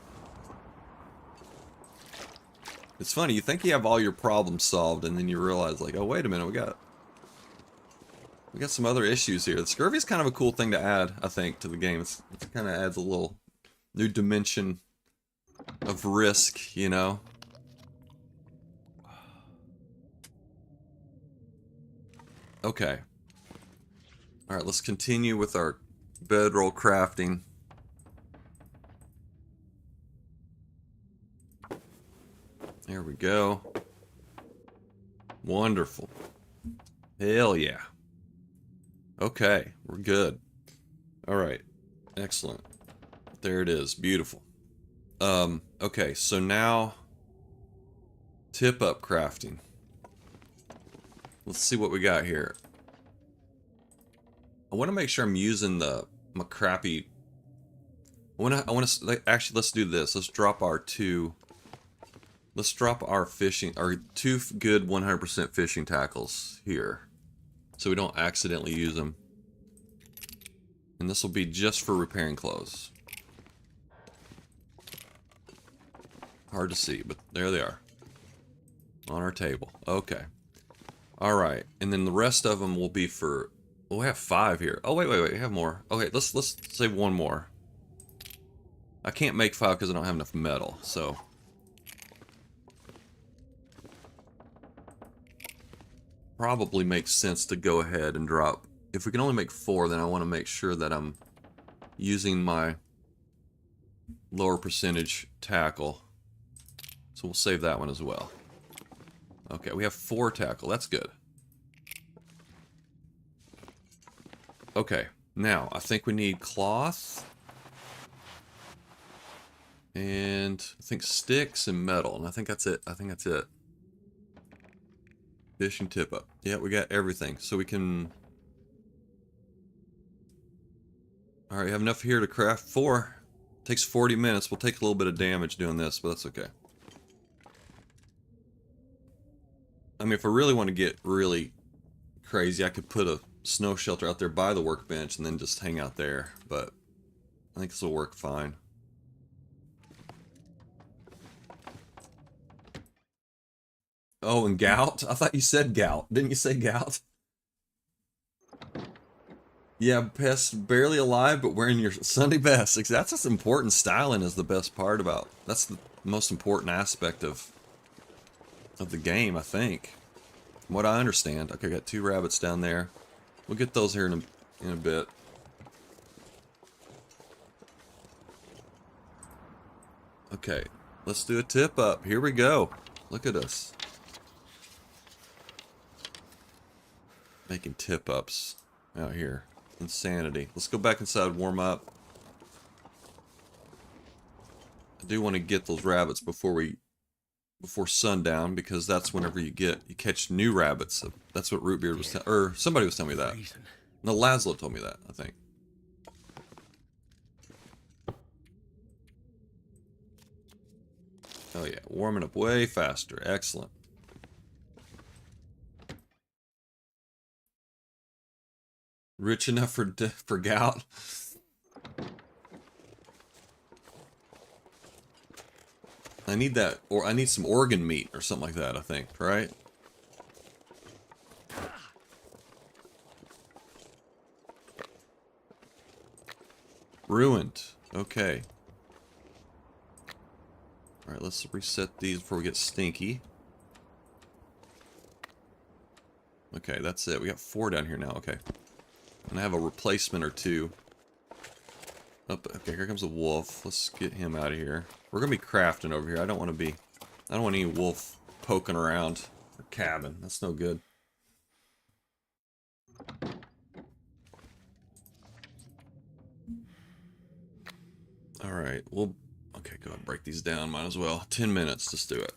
It's funny, you think you have all your problems solved, and then you realize, like, oh, wait a minute, we got some other issues here. The scurvy is kind of a cool thing to add, I think, to the game. It kind of adds a little new dimension of risk, you know? Okay. Alright, let's continue with our bedroll crafting. There we go. Wonderful. Hell yeah. Okay, we're good. Alright. Excellent. There it is. Beautiful. Okay, so now tip up crafting. Let's see what we got here. I want to make sure I'm using my crappy. I want to actually, let's do this. Let's drop our two. Let's drop our two good 100% fishing tackles here, so we don't accidentally use them. And this will be just for repairing clothes. Hard to see, but there they are on our table. Okay. All right, and then the rest of them will be for. Well, we have 5 here. Oh wait, we have more. Okay, let's save one more. I can't make 5 because I don't have enough metal. So probably makes sense to go ahead and drop. If we can only make 4, then I want to make sure that I'm using my lower percentage tackle. So we'll save that one as well. Okay, we have 4 tackle. That's good. Okay, now I think we need cloth. And I think sticks and metal. And I think that's it. Fish and tip up. Yeah, we got everything. So we can... Alright, we have enough here to craft 4. Takes 40 minutes. We'll take a little bit of damage doing this, but that's okay. I mean, if I really want to get really crazy, I could put a snow shelter out there by the workbench and then just hang out there, but I think this will work fine. Oh, and gout? I thought you said gout. Didn't you say gout? Yeah, pest barely alive, but wearing your Sunday best. That's what's important. Styling is the best part about. That's the most important aspect of the game, I think. From what I understand. Okay, I got 2 rabbits down there. We'll get those here in a bit. Okay, let's do a tip up. Here we go. Look at us. Making tip ups out here. Insanity. Let's go back inside and warm up. I do want to get those rabbits before sundown, because that's whenever you catch new rabbits. That's what Rootbeard was or somebody was telling me that. No, Laszlo told me that, I think. Oh yeah, warming up way faster. Excellent. Rich enough for gout. I need that, or I need some organ meat or something like that, I think, right? Ruined. Okay. Alright, let's reset these before we get stinky. Okay, that's it. We got 4 down here now. Okay. And I have a replacement or 2. Okay, here comes a wolf. Let's get him out of here. We're gonna be crafting over here. I don't want any wolf poking around our cabin. That's no good. Alright, okay, go ahead and break these down. Might as well. 10 minutes, just do it.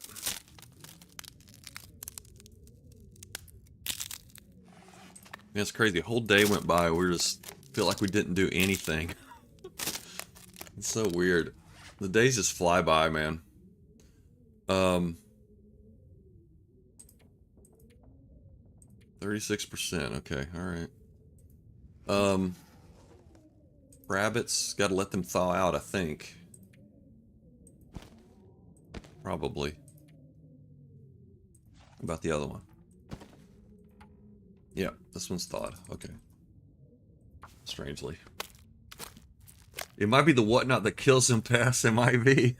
Yeah, it's crazy. A whole day went by. We just feel like we didn't do anything. It's so weird. The days just fly by, man. 36%. Okay, alright. Rabbits, gotta let them thaw out, I think. Probably. What about the other one? Yeah, this one's thawed. Okay. Strangely. It might be the whatnot that kills him past MIV.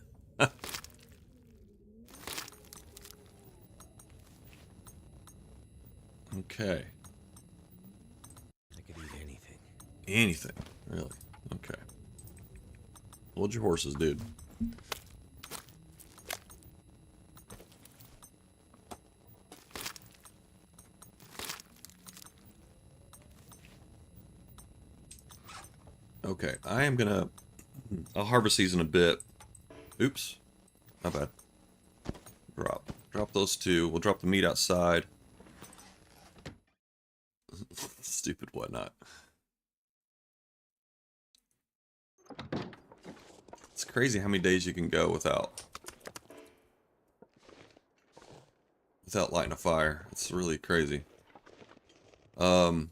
Okay. I could eat anything. Anything, really. Okay. Hold your horses, dude. Okay, I am gonna... I'll harvest these in a bit. Oops. My bad. Drop. Drop those two. We'll drop the meat outside. Stupid whatnot. It's crazy how many days you can go without lighting a fire. It's really crazy. Alright.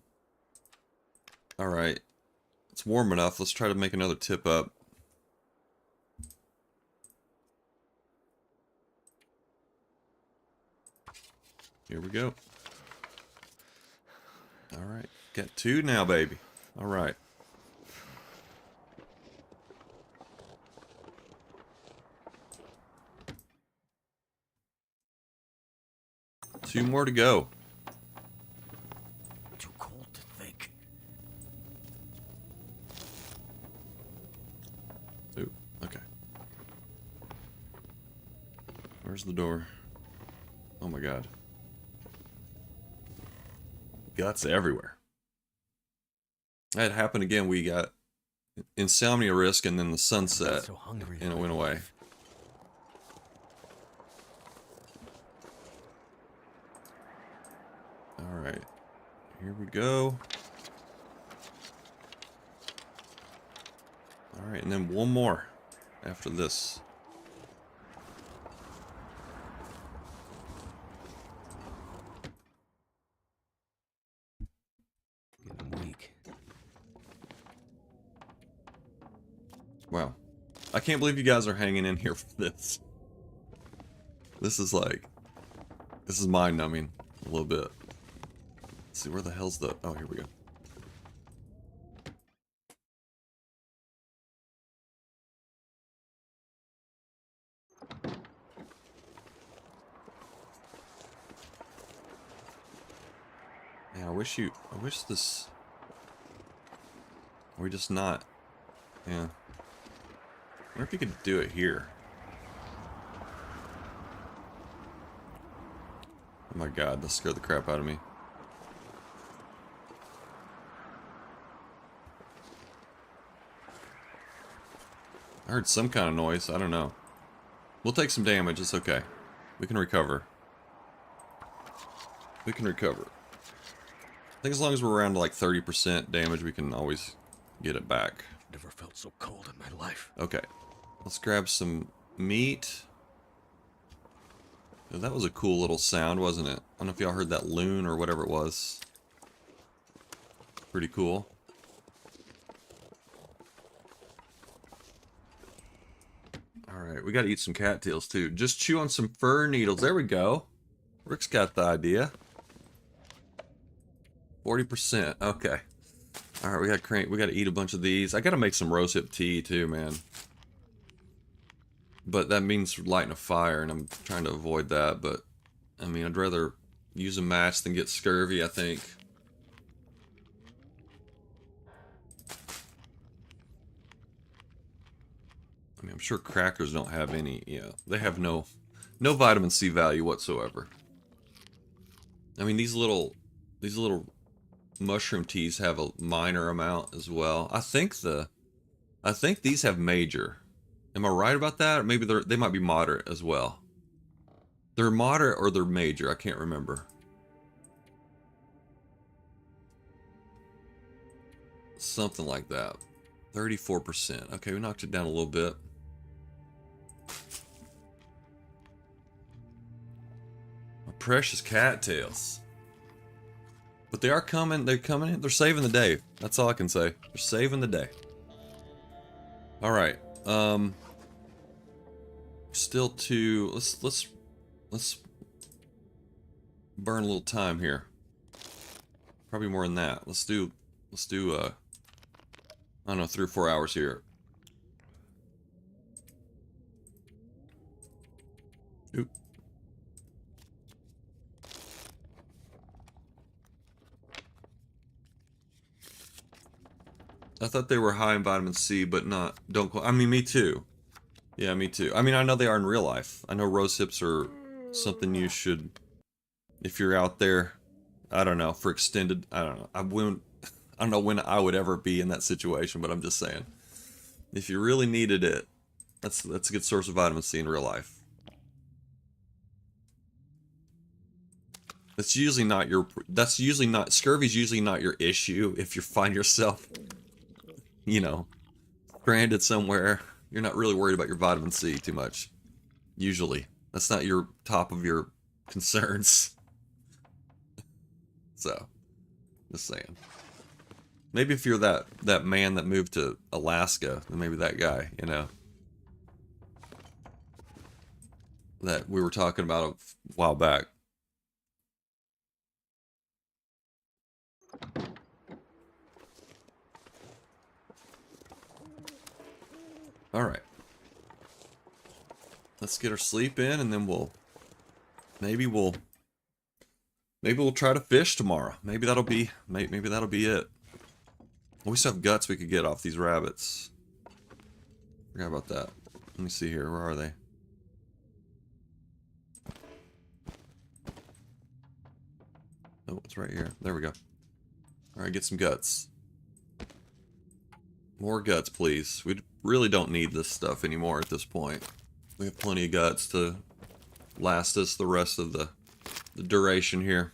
It's warm enough. Let's try to make another tip up. Here we go. Alright. Got two now, baby. Alright. Two more to go. Too cold to think. Ooh, okay. Where's the door? Oh my god. Guts everywhere. That happened again. We got insomnia risk and then the sunset. So hungry And it went away. Alright. Here we go. Alright, and then one more after this. Getting weak. Wow. I can't believe you guys are hanging in here for this. This is like... This is mind-numbing a little bit. Let's see, where the hell's the... Oh, here we go. Yeah, I wish this... Are we just not... Yeah. I wonder if you could do it here. Oh my god, that scared the crap out of me. I heard some kind of noise, I don't know. We'll take some damage, it's okay. We can recover. We can recover. I think as long as we're around like 30% damage, we can always get it back. Never felt so cold in my life. Okay. Let's grab some meat. Oh, that was a cool little sound, wasn't it? I don't know if y'all heard that loon or whatever it was. Pretty cool. Alright, we gotta eat some cattails too. Just chew on some fir needles. There we go. Rick's got the idea. 40%. Okay. Alright, we gotta eat a bunch of these. I gotta make some rosehip tea too, man. But that means lighting a fire, and I'm trying to avoid that, but... I mean, I'd rather use a match than get scurvy, I think. I mean, I'm sure crackers don't have any, they have no vitamin C value whatsoever. I mean, these little mushroom teas have a minor amount as well. I think these have major. Am I right about that? Or maybe they might be moderate as well. They're moderate or they're major, I can't remember. Something like that. 34%. Okay, we knocked it down a little bit. My precious cattails. But they are coming. They're coming in. They're saving the day. That's all I can say. They're saving the day. All right. Still two. Let's burn a little time here. Probably more than that. Let's do I don't know, 3 or 4 hours here. Oop. I thought they were high in vitamin C, but not. I mean, me too. Yeah, me too. I mean, I know they are in real life. I know rose hips are something you should, if you're out there, I don't know, for extended. I don't know. I don't know when I would ever be in that situation, but I'm just saying, if you really needed it, that's a good source of vitamin C in real life. That's usually not scurvy's usually not your issue if you find yourself, you know, stranded somewhere. You're not really worried about your vitamin C too much. Usually. That's not your top of your concerns. So, just saying. Maybe if you're that man that moved to Alaska, then maybe that guy, you know. That we were talking about a while back. Alright. Let's get our sleep in and then maybe we'll try to fish tomorrow. Maybe that'll be it. We still have guts we could get off these rabbits. Forgot about that. Let me see here. Where are they? Oh, it's right here. There we go. Alright, get some guts. More guts, please. We really don't need this stuff anymore at this point. We have plenty of guts to last us the rest of the duration here.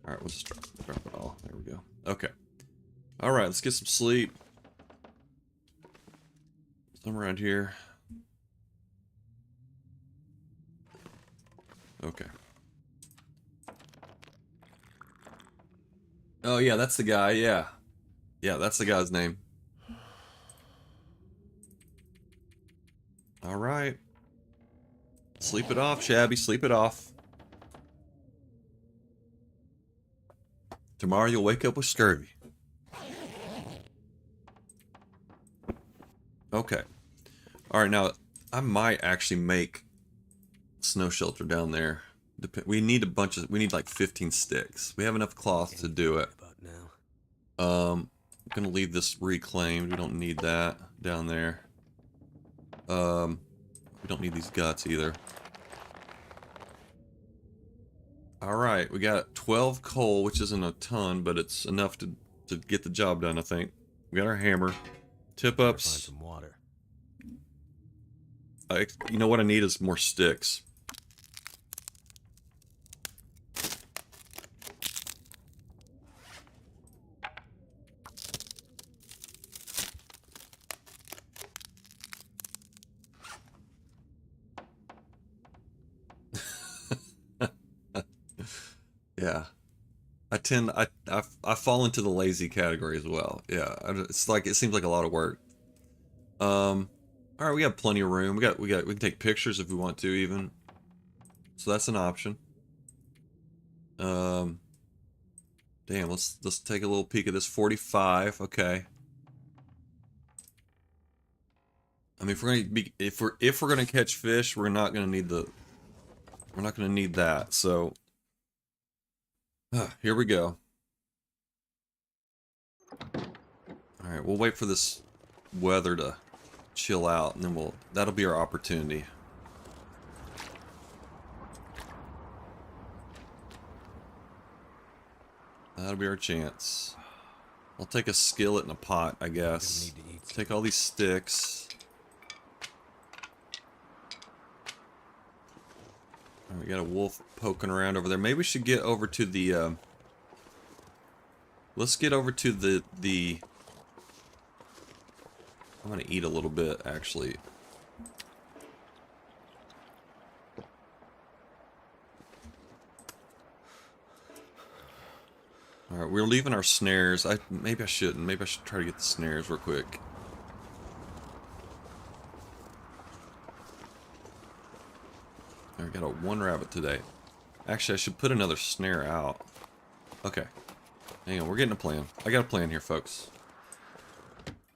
Alright, we'll just drop it all. There we go. Okay. Alright, let's get some sleep. Somewhere around here. Okay. Oh yeah, that's the guy, yeah. Yeah, that's the guy's name. Alright. Sleep it off, Shabby, sleep it off. Tomorrow you'll wake up with scurvy. Okay. Alright, now, I might actually make snow shelter down there. We need like 15 sticks. We have enough cloth to do it. I'm gonna leave this reclaimed. We don't need that down there. We don't need these guts either. Alright, we got 12 coal, which isn't a ton, but it's enough to get the job done, I think. We got our hammer. Tip-ups. Find some water. You know what I need is more sticks. Yeah. I fall into the lazy category as well. Yeah, it's like, it seems like a lot of work. All right, we got plenty of room. We can take pictures if we want to even. So that's an option. Damn, let's take a little peek at this 45. Okay. I mean, if we're gonna catch fish, we're not gonna need that. So here we go. All right, we'll wait for this weather to chill out, and then that'll be our opportunity. That'll be our chance. I'll take a skillet and a pot, I guess. Take all these sticks. We got a wolf poking around over there. Maybe we should get over to the, let's get over to the... I'm gonna eat a little bit, actually. Alright, we're leaving our snares. Maybe I shouldn't. Maybe I should try to get the snares real quick. I got a 1 rabbit today. Actually, I should put another snare out. Okay. Hang on, we're getting a plan. I got a plan here, folks.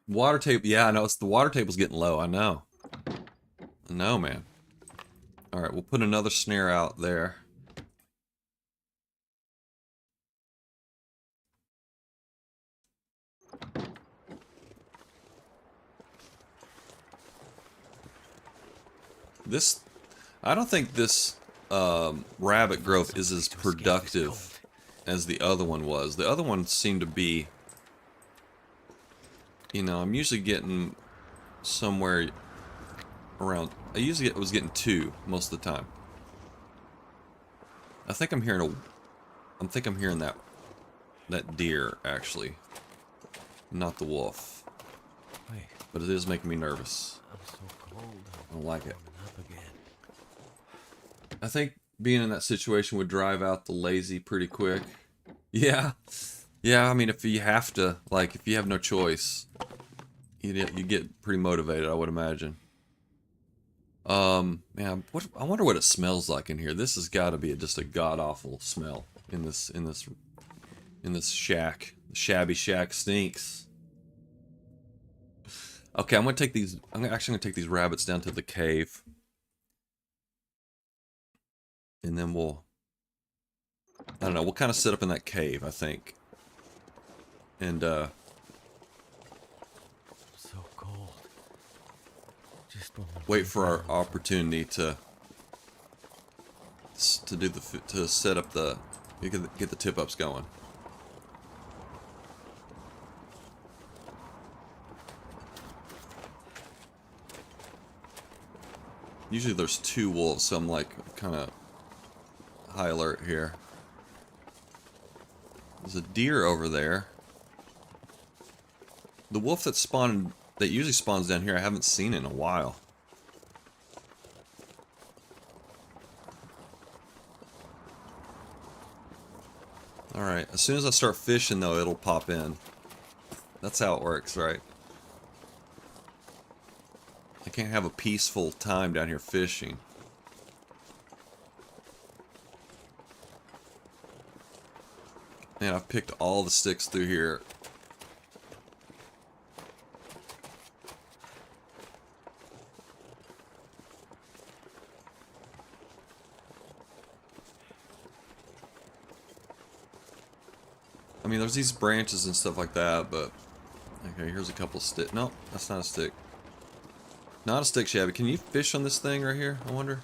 Water table. Yeah, I know. The water table's getting low. I know. I know, man. Alright, we'll put another snare out there. I don't think this rabbit growth is as productive as the other one was. The other one seemed to be, you know, I'm usually getting somewhere around, was getting 2 most of the time. I think I'm hearing that deer, actually. Not the wolf. Wait. But it is making me nervous. I'm so cold. I don't like it. Up again. I think being in that situation would drive out the lazy pretty quick. Yeah. Yeah, I mean, if you have to, like, if you have no choice, you get pretty motivated, I would imagine. Man, I wonder what it smells like in here. This has got to be just a god-awful smell in this shack. The shabby shack stinks. Okay, I'm actually gonna take these rabbits down to the cave. And then I don't know, we'll kind of sit up in that cave, I think. And, So cold. Just wait for our opportunity to set up get the tip-ups going. Usually there's 2 wolves, so I'm like kind of high alert here. There's a deer over there. The wolf that usually spawns down here, I haven't seen in a while. Alright, as soon as I start fishing though, it'll pop in. That's how it works, right? I can't have a peaceful time down here fishing. Man, I've picked all the sticks through here. I mean, there's these branches and stuff like that, but... Okay, here's a couple of sticks. No, that's not a stick. Not a stick, Shabby. Can you fish on this thing right here, I wonder?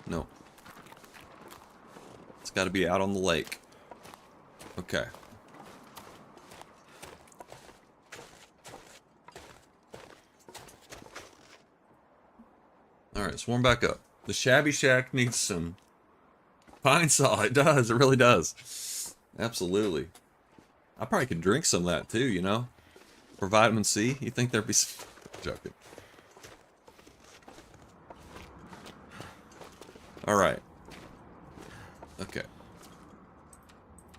No. It's got to be out on the lake. Okay. Alright, swarm back up. The Shabby Shack needs some pine saw. It does. It really does. Absolutely. I probably could drink some of that too, you know? For vitamin C. You think there'd be some... Joking. Alright. Okay.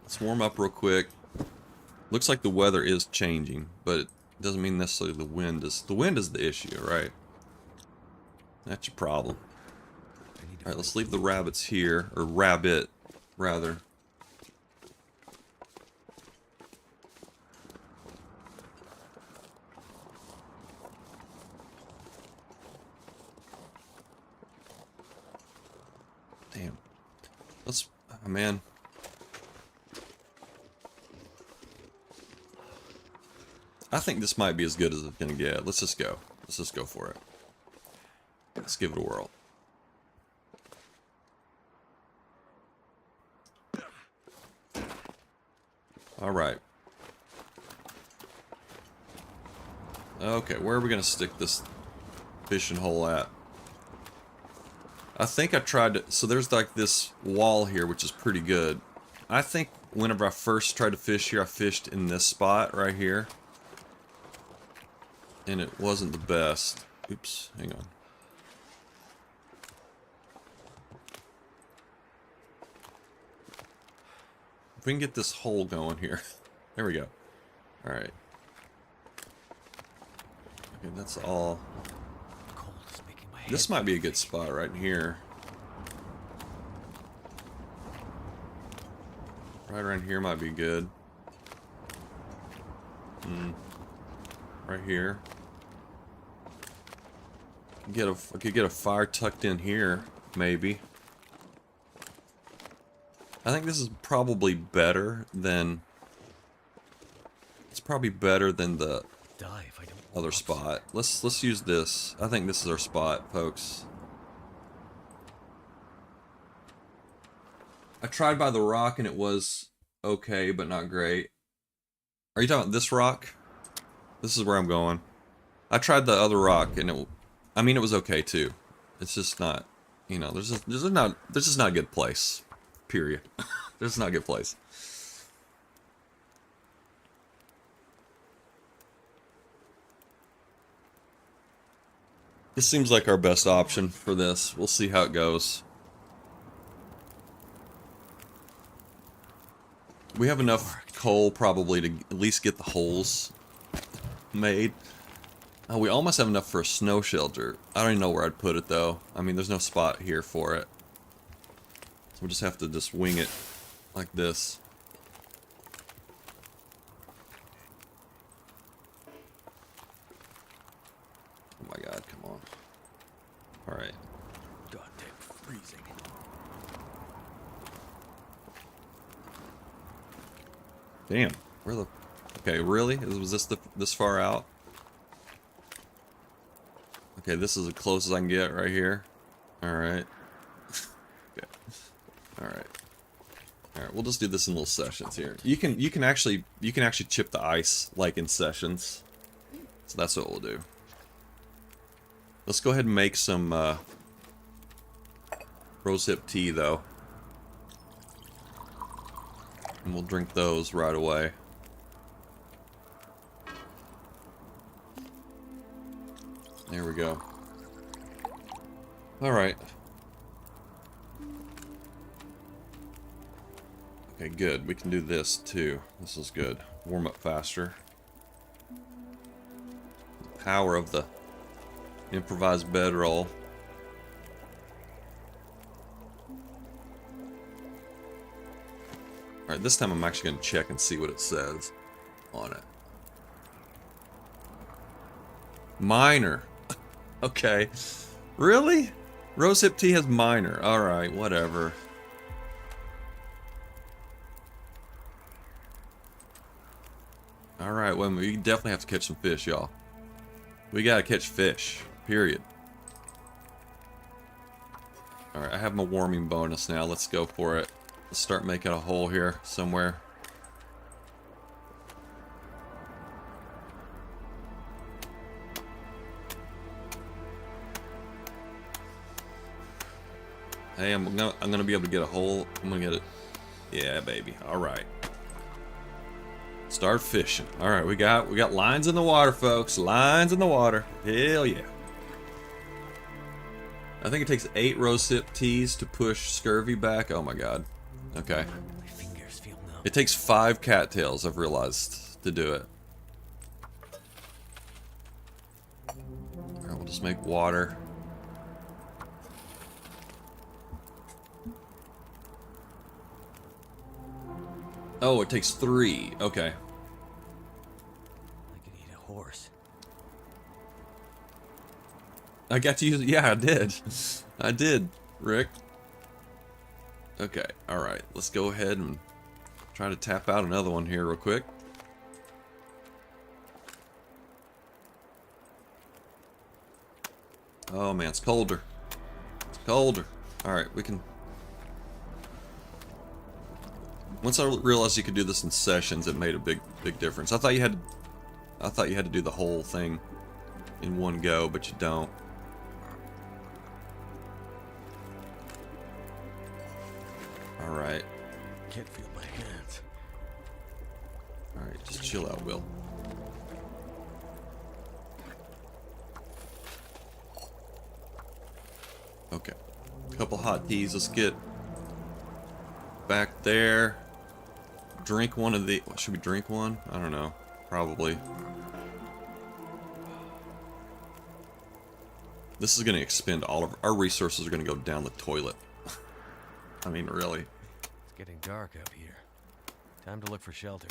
Let's warm up real quick. Looks like the weather is changing, but it doesn't mean necessarily the wind is... The wind is the issue, right? That's your problem. Alright, let's leave the rabbits here. Or rabbit, rather. Damn. Let's... Oh, man. I think this might be as good as it's gonna get. Let's just go. Let's just go for it. Let's give it a whirl. Alright. Okay, where are we gonna stick this fishing hole at? I think I tried to... So there's like this wall here, which is pretty good. I think whenever I first tried to fish here, I fished in this spot right here. And it wasn't the best. Oops, hang on. If we can get this hole going here. There we go. Alright. Okay, that's all. This might be a good spot right here. Right around here might be good. Right here. I could get a fire tucked in here, maybe. I think this is probably better than... It's probably better than the other spot. Let's use this. I think this is our spot, folks. I tried by the rock and it was okay, but not great. Are you talking about this rock? This is where I'm going. I tried the other rock and it... I mean, it was okay too. It's just not... You know, there's just not a good place. Period. This is not a good place. This seems like our best option for this. We'll see how it goes. We have enough coal probably to at least get the holes made. Oh, we almost have enough for a snow shelter. I don't even know where I'd put it though. I mean, there's no spot here for it. So we'll just have to just wing it like this. Oh my god, come on. Alright. Goddamn freezing. Damn. Where the... Okay, really? Was this this far out? Okay, this is as close as I can get right here. Alright. Okay. Alright. Alright, we'll just do this in little sessions here. You can actually chip the ice like in sessions. So that's what we'll do. Let's go ahead and make some rosehip tea though. And we'll drink those right away. There we go. Alright. Okay, good. We can do this too. This is good. Warm up faster. The power of the improvised bedroll. Alright, this time I'm actually going to check and see what it says on it. Minor. Okay. Really? Rosehip tea has minor. Alright, whatever. Alright, well, we definitely have to catch some fish, y'all. We gotta catch fish. Period. Alright, I have my warming bonus now. Let's go for it. Let's start making a hole here somewhere. Hey, I'm gonna be able to get a hole. I'm gonna get it. Yeah, baby. All right. Start fishing. All right, we got lines in the water, folks. Lines in the water. Hell yeah. I think it takes 8 rosehip teas to push scurvy back. Oh my god. Okay. My fingers feel numb. It takes 5 cattails, I've realized, to do it. All right, we'll just make water. Oh, it takes 3. Okay. I could eat a horse. I got to use it. Yeah, I did. I did, Rick. Okay, alright. Let's go ahead and try to tap out another one here real quick. Oh man, it's colder. It's colder. Alright, we can... Once I realized you could do this in sessions, it made a big difference. I thought you had to do the whole thing in one go, but you don't. All right. Can't feel my hands. All right, just chill out, Will. Okay. Couple hot teas. Let's get back there. Drink one of the... Should we drink one? I don't know. Probably. This is going to expend all of... Our resources are going to go down the toilet. I mean, really. It's getting dark out here. Time to look for shelter.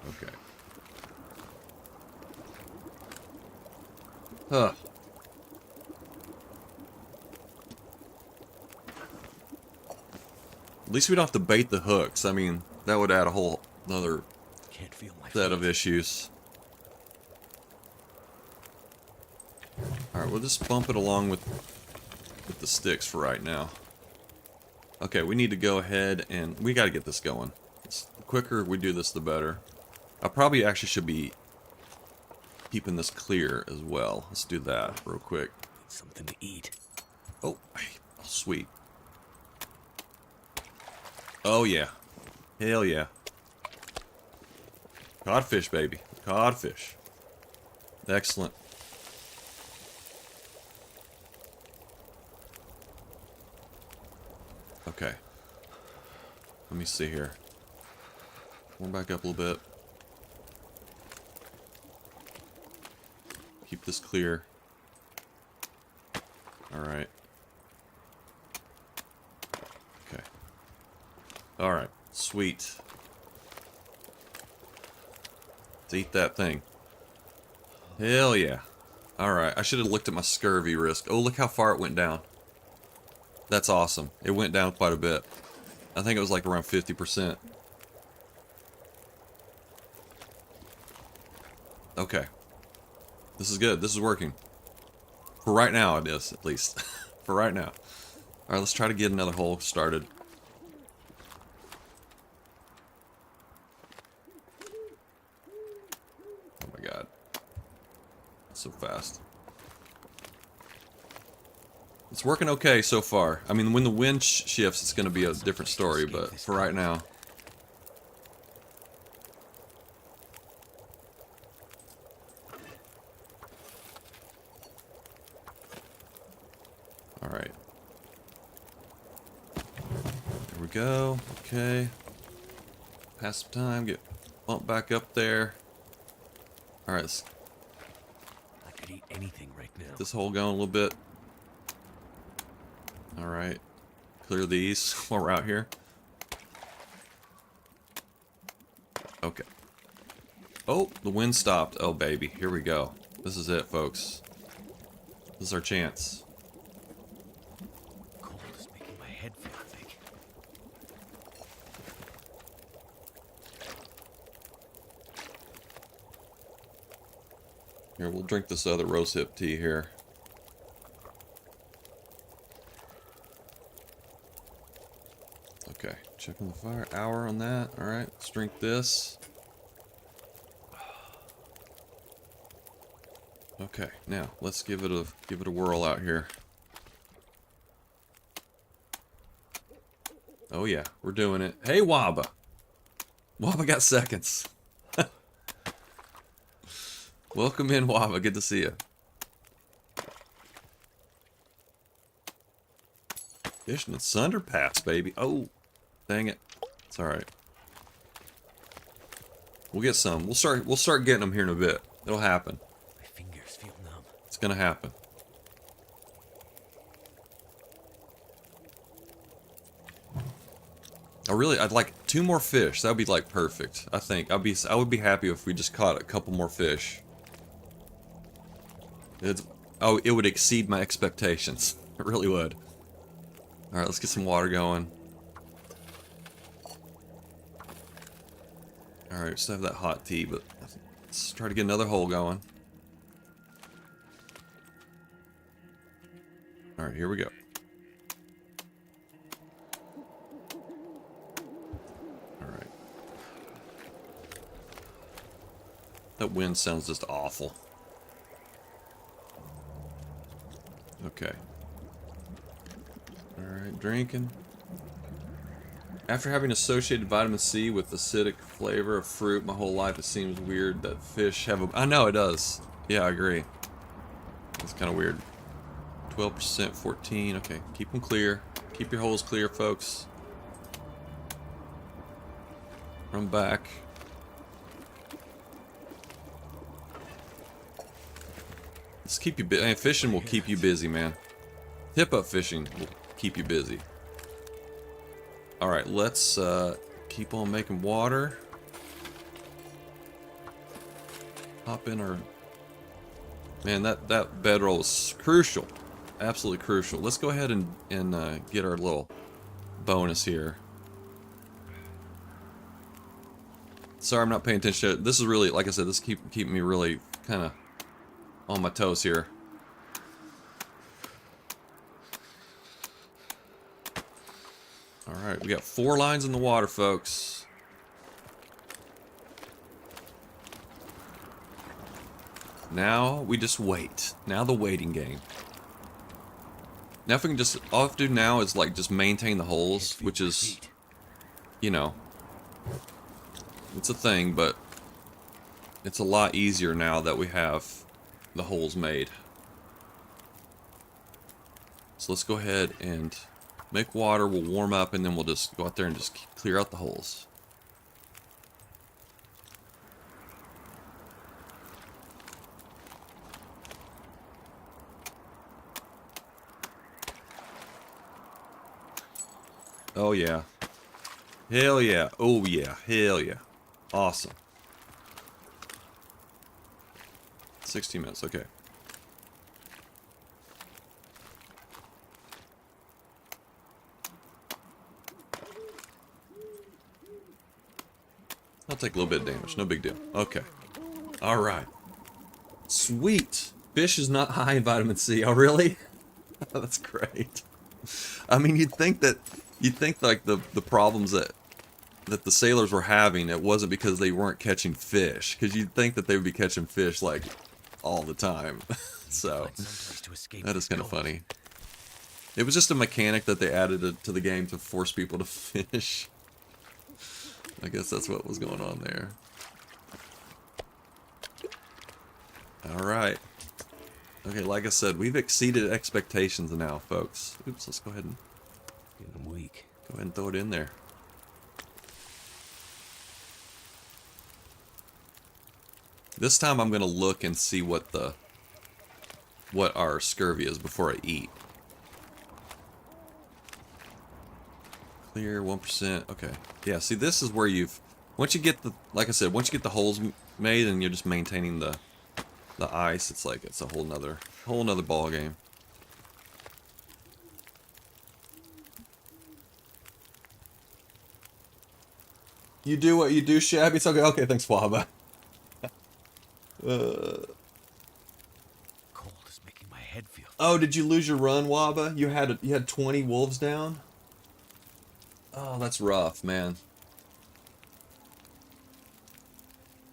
Okay. Huh. At least we don't have to bait the hooks. I mean, that would add a whole another Can't feel my set feet. of issues. Alright, we'll just bump it along with the sticks for right now. Okay, we need to go ahead and... We gotta get this going. The quicker we do this, the better. I probably actually should be keeping this clear as well. Let's do that real quick. Need something to eat. Oh, sweet. Oh, yeah. Hell yeah. Codfish, baby. Codfish. Excellent. Okay. Let me see here. Warm back up a little bit. Keep this clear. Alright. Okay. Alright. Sweet. Let's eat that thing. Hell yeah. Alright. I should have looked at my scurvy risk. Oh, look how far it went down. That's awesome. It went down quite a bit. I think it was like around 50%. Okay. This is good. This is working. For right now, it is, at least. For right now. Alright, let's try to get another hole started. Oh my god. So fast. It's working okay so far. I mean, when the wind shifts, it's going to be a different story, but for right now... Alright. There we go. Okay. Pass some time. Get bumped back up there. Alright, let's I could eat anything right now. get this hole going a little bit. Alright. Clear these while we're out here. Okay. Oh, the wind stopped. Oh, baby. Here we go. This is it, folks. This is our chance. Cold is making my head feel thick. Here, we'll drink this other rosehip tea here. Okay, checking the fire. Hour on that. Alright, let's drink this. Okay, now let's give it a whirl out here. Oh yeah, we're doing it. Hey Waba! Waba got seconds. Welcome in, Waba. Good to see you. Fishing at Sundered Pass, baby. Oh, dang it. It's all right. We'll get some. We'll start getting them here in a bit. It'll happen. My fingers feel numb. It's gonna happen. I'd like 2 more fish. That would be like perfect. I think I would be happy if we just caught a couple more fish. It would exceed my expectations. It really would. All right, let's get some water going. All right, still have that hot tea, but let's try to get another hole going. All right, here we go. All right. That wind sounds just awful. Okay. Alright, drinking. After having associated vitamin C with the acidic flavor of fruit my whole life, it seems weird that fish have a... I know, it does. Yeah, I agree. It's kind of weird. 12%, 14. Okay, keep them clear. Keep your holes clear, folks. Run back. Let's keep you busy. Fishing will keep you busy, man. Hip-up fishing will keep you busy. Alright, let's keep on making water. Hop in our... Man, that bedroll is crucial. Absolutely crucial. Let's go ahead and get our little bonus here. Sorry, I'm not paying attention to it. This is really, like I said, this keep me really kind of on my toes here. Alright, we got 4 lines in the water, folks. Now we just wait. Now the waiting game. Now if we can just, all I have to do now is like just maintain the holes, which is, you know, it's a thing, but it's a lot easier now that we have the holes made. So let's go ahead and make water, we'll warm up, and then we'll just go out there and just clear out the holes. Oh yeah. Hell yeah. Oh yeah. Hell yeah. Awesome. 16 minutes, okay. I'll take a little bit of damage, no big deal. Okay. Alright. Sweet. Fish is not high in vitamin C. Oh, really? That's great. I mean, you'd think like the problems that the sailors were having, it wasn't because they weren't catching fish, because you'd think that they would be catching fish like all the time. So that is kind of funny. It was just a mechanic that they added to the game to force people to fish. I guess that's what was going on there. Alright. Okay, like I said, we've exceeded expectations now, folks. Oops, let's go ahead and Getting weak. go ahead and throw it in there. This time I'm gonna look and see what our scurvy is before I eat. Clear 1%. Okay. Yeah. See, this is where once you get like I said, once you get the holes made and you're just maintaining the ice, it's like it's a whole nother ball game. You do what you do, Shabby. It's okay. Okay, thanks, Waba. Cold is making my head feel. Oh, did you lose your run, Waba? You had 20 wolves down? Oh, that's rough, man.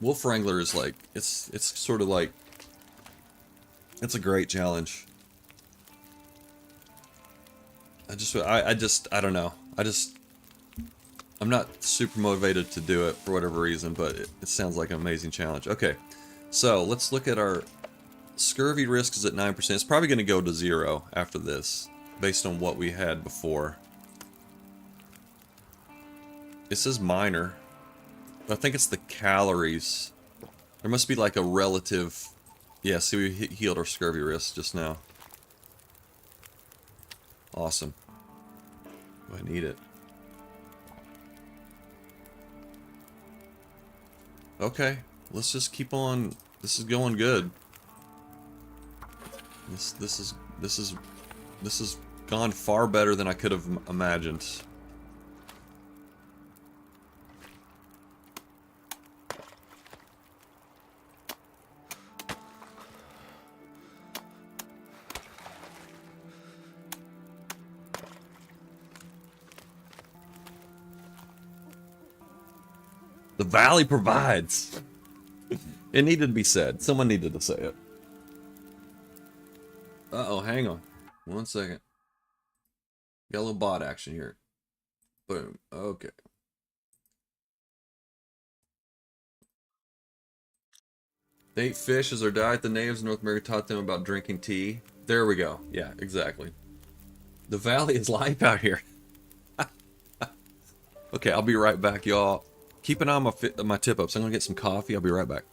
Wolf Wrangler is like, it's sort of like, it's a great challenge. I don't know. I'm not super motivated to do it for whatever reason, but it sounds like an amazing challenge. Okay, so let's look at our scurvy risk is at 9%. It's probably going to go to 0 after this, based on what we had before. It says minor. I think it's the calories. There must be like a relative... Yeah, see, we healed our scurvy risk just now. Awesome. Oh, I need it. Okay, let's just keep on. This is going good. This has gone far better than I could have imagined. The valley provides. It needed to be said. Someone needed to say it. Uh-oh, hang on. 1 second. Got a little bot action here. Boom. Okay. They ate fish as their diet. The natives of North America taught them about drinking tea. There we go. Yeah, exactly. The valley is life out here. Okay, I'll be right back, y'all. Keep an eye on my tip ups. I'm gonna get some coffee. I'll be right back.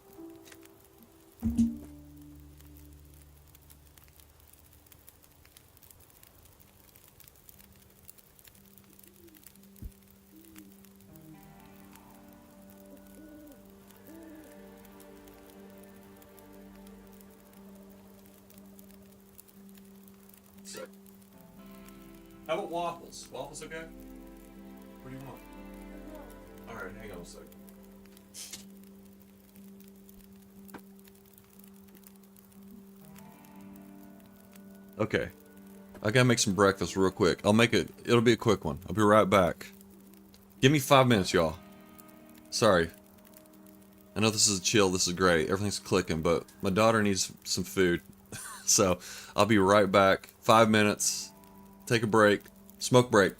So, how about waffles? Waffles okay? What do you want? Alright, hang on a second. Okay. I gotta make some breakfast real quick. It'll be a quick one. I'll be right back. Give me 5 minutes, y'all. Sorry. I know this is chill, this is great. Everything's clicking, but my daughter needs some food. So, I'll be right back. 5 minutes. Take a break. Smoke break.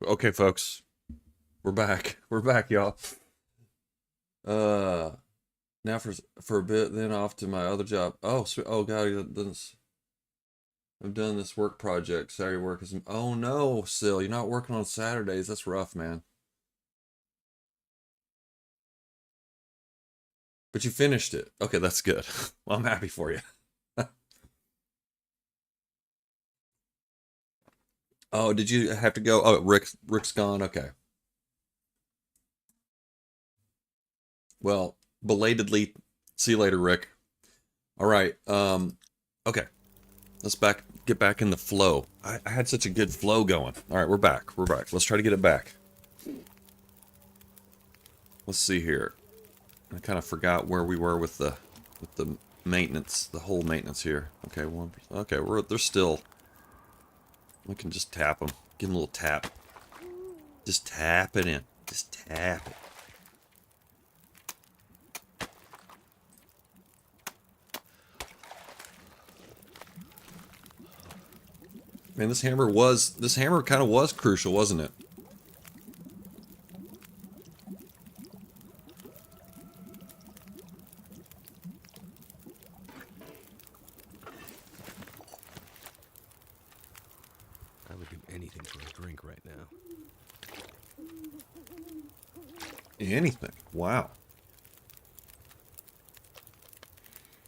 Okay, folks, we're back. We're back, y'all. Uh, now for a bit, then off to my other job. Oh, oh God, I've done this work project. Saturday work is. Oh no, Sil, you're not working on Saturdays. That's rough, man. But you finished it. Okay, that's good. Well, I'm happy for you. Oh, did you have to go? Oh, Rick's gone. Okay. Well, belatedly, see you later, Rick. All right. Okay. Let's get back in the flow. I had such a good flow going. All right, we're back. We're back. Let's try to get it back. Let's see here. I kind of forgot where we were with the maintenance, the whole maintenance here. Okay, one. Okay, they're still. We can just tap them. Give them a little tap. Just tap it in. Just tap it. Man, this hammer kind of was crucial, wasn't it? I would do anything for a drink right now. Anything. Wow.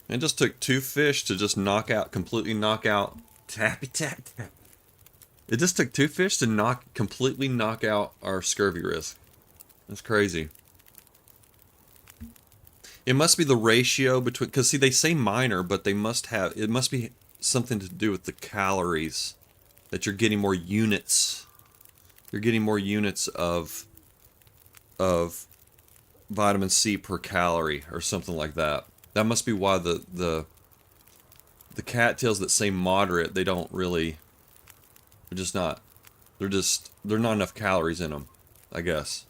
It just took 2 fish to just completely knock out tappy tap tap. It just took 2 fish to completely knock out our scurvy risk. That's crazy. It must be the ratio between, because see, they say minor, but it must be something to do with the calories, that you're getting more units. You're getting more units of vitamin C per calorie or something like that. That must be why the cattails that say moderate, they don't really, they're just not, they're not enough calories in them, I guess.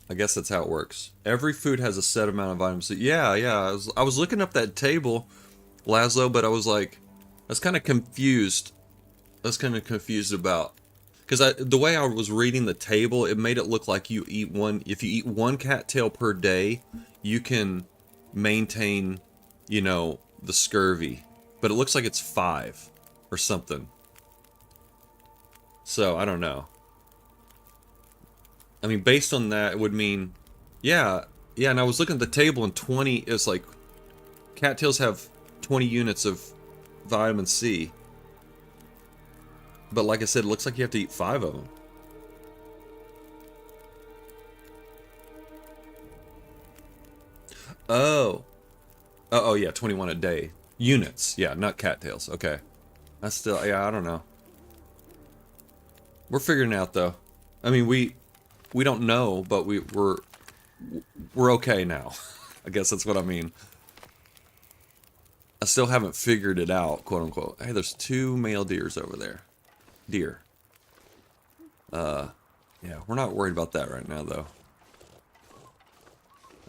I guess that's how it works. Every food has a set amount of vitamin C. Yeah, yeah. I was looking up that table, Laszlo, but I was like, I was kind of confused. I was kind of confused about, because the way I was reading the table, it made it look like if you eat one cattail per day, you can maintain, the scurvy. But it looks like it's 5 or something. So I don't know. I mean, based on that, it would mean, yeah, yeah. And I was looking at the table, and 20 is like, cattails have 20 units of vitamin C. But like I said, it looks like you have to eat 5 of them. Oh. Oh, yeah, 21 a day. Units. Yeah, not cattails. Okay. That's still, yeah, I don't know. We're figuring it out, though. I mean, we don't know, but we're okay now. I guess that's what I mean. I still haven't figured it out, quote unquote. Hey, there's 2 male deers over there. Deer. Yeah, we're not worried about that right now, though.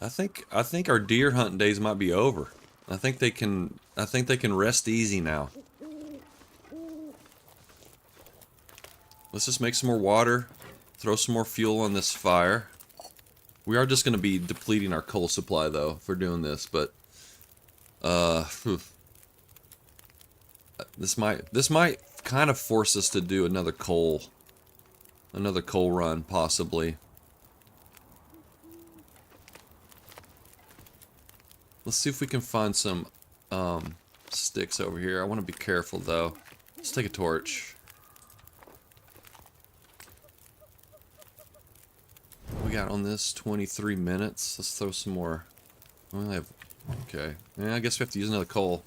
I think our deer hunting days might be over. I think they can rest easy now. Let's just make some more water, throw some more fuel on this fire. We are just going to be depleting our coal supply, though, for doing this, but this might kind of force us to do another coal run, possibly. Let's see if we can find some sticks over here. I want to be careful, though. Let's take a torch. We got on this 23 minutes. Let's throw some more. We only have, okay. Yeah, I guess we have to use another coal.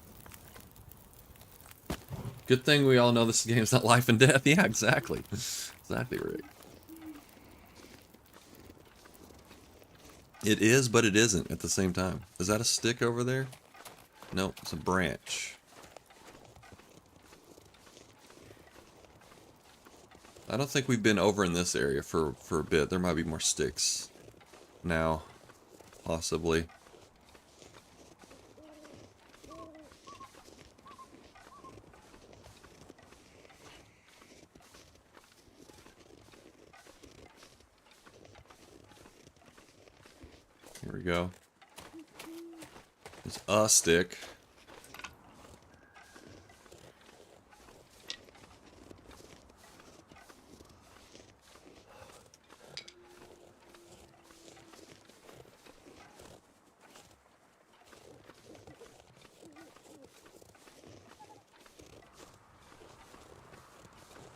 Good thing we all know this game's not life and death. Yeah, exactly. Exactly, Rick. It is, but it isn't at the same time. Is that a stick over there? Nope, it's a branch. I don't think we've been over in this area for a bit. There might be more sticks now, possibly. Here we go. It's a stick.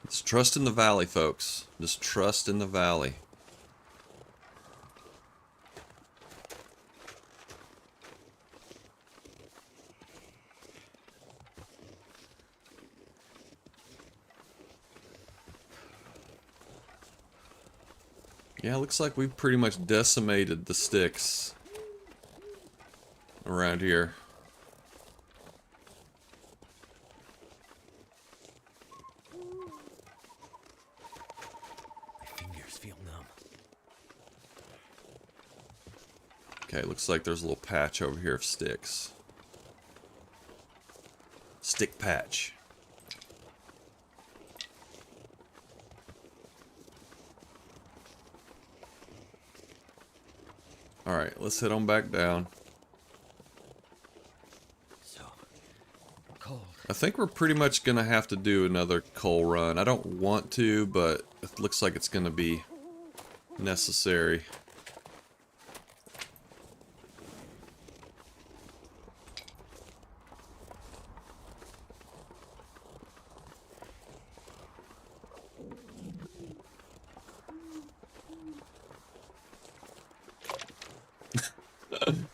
Just trust in the valley, folks. Just trust in the valley. Yeah, looks like we've pretty much decimated the sticks around here. Feel numb. Okay, looks like there's a little patch over here of sticks. Stick patch. Alright, let's head on back down. So cold. I think we're pretty much gonna have to do another coal run. I don't want to, but it looks like it's gonna be necessary.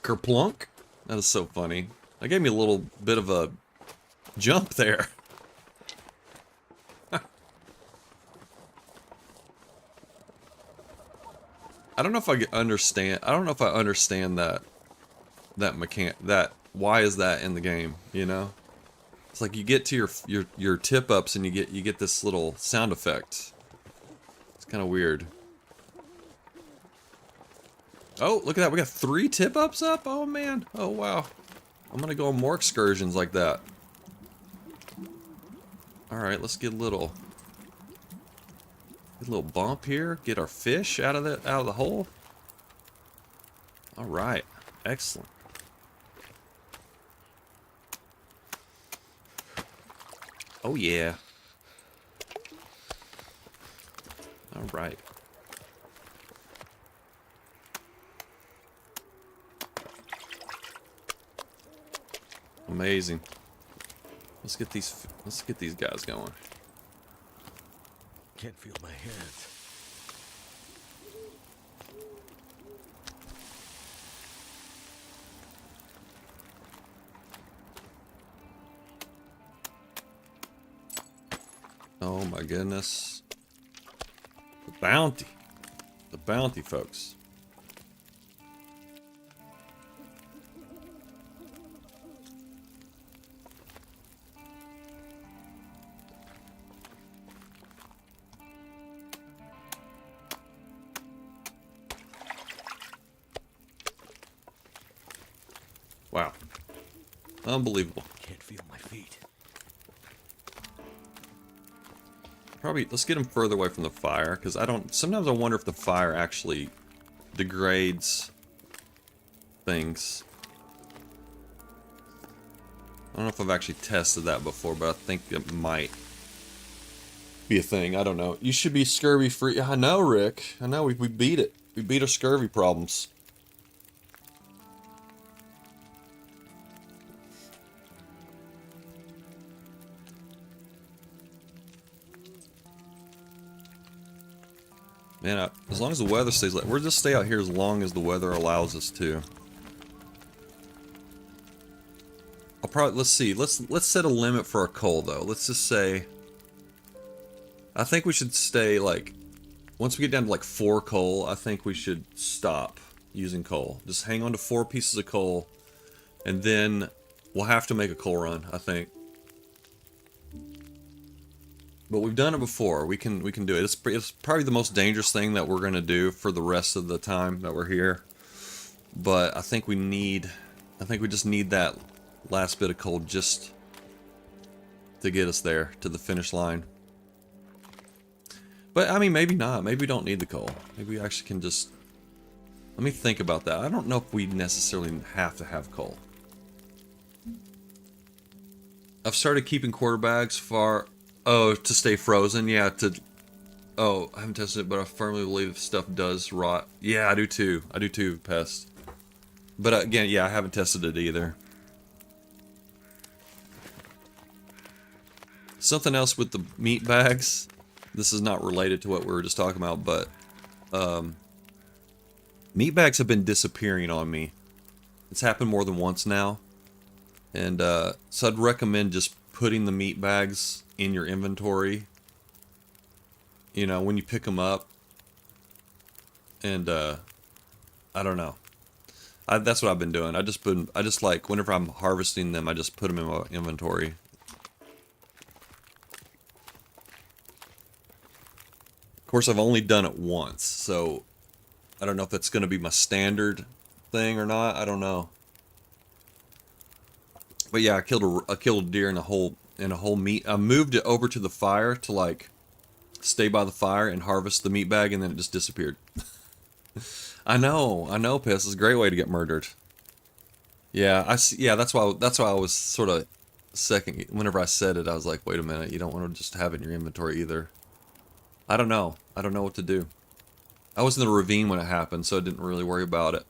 Kerplunk? That is so funny. That gave me a little bit of a jump there. I don't know if I understand. I don't know if I understand that why is that in the game, you know? It's like you get to your tip ups and you get this little sound effect. It's kind of weird. Oh, look at that. We got 3 tip ups up. Oh man. Oh wow. I'm going to go on more excursions like that. All right, let's get a little bump here. Get our fish out of the hole. All right. Excellent. Oh yeah. All right. Amazing. Let's get these guys going. Can't feel my hands. Oh my goodness. The bounty. The bounty, folks. Wow. Unbelievable. Can't feel my feet. Probably, let's get him further away from the fire, because sometimes I wonder if the fire actually degrades things. I don't know if I've actually tested that before, but I think it might be a thing. I don't know. You should be scurvy free. I know, Rick. I know, we beat it. We beat our scurvy problems. Man, as long as the weather stays like, we'll just stay out here as long as the weather allows us to. I'll probably, let's see, let's set a limit for our coal though. Let's just say, I think we should stay like, once we get down to like 4 coal, I think we should stop using coal. Just hang on to 4 pieces of coal, and then we'll have to make a coal run, I think. But we've done it before. We can do it. It's probably the most dangerous thing that we're gonna do for the rest of the time that we're here. But I think we just need that last bit of coal just to get us there to the finish line. But I mean, maybe not. Maybe we don't need the coal. Maybe we actually can just Let me think about that. I don't know if we necessarily have to have coal. I've started keeping quarter bags far... Oh, to stay frozen? Yeah, to... Oh, I haven't tested it, but I firmly believe stuff does rot. Yeah, I do too. I do too, Pest. But again, yeah, I haven't tested it either. Something else with the meat bags. This is not related to what we were just talking about, but... meat bags have been disappearing on me. It's happened more than once now. And so I'd recommend just putting the meat bags in your inventory. You know, when you pick them up. And I don't know. That's what I've been doing. I just like, whenever I'm harvesting them, I just put them in my inventory. Of course, I've only done it once, so I don't know if that's going to be my standard thing or not. I don't know. But yeah, I killed a deer in a whole meat. I moved it over to the fire to like stay by the fire and harvest the meat bag, and then it just disappeared. I know, Piss. It's a great way to get murdered. Yeah, yeah, that's why I was sort of second. Whenever I said it, I was like, wait a minute, you don't want to just have it in your inventory either. I don't know what to do. I was in the ravine when it happened, so I didn't really worry about it.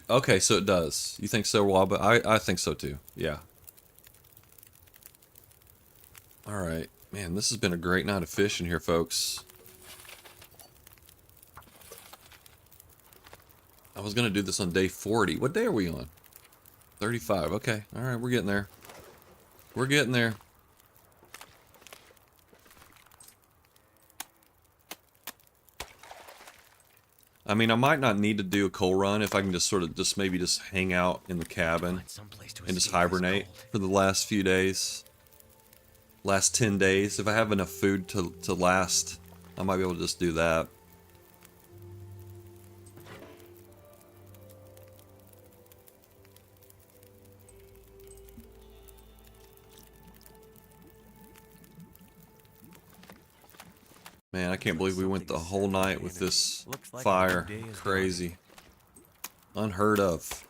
Okay, so it does. You think so, Waba? I think so too. Yeah. Alright. Man, this has been a great night of fishing here, folks. I was going to do this on day 40. What day are we on? 35. Okay. Alright, we're getting there. We're getting there. I mean, I might not need to do a coal run if I can just sort of maybe just hang out in the cabin and just hibernate for the last few days. Last 10 days. If I have enough food to last, I might be able to just do that. Man, I can't believe we went the whole night with this fire. Crazy. Unheard of.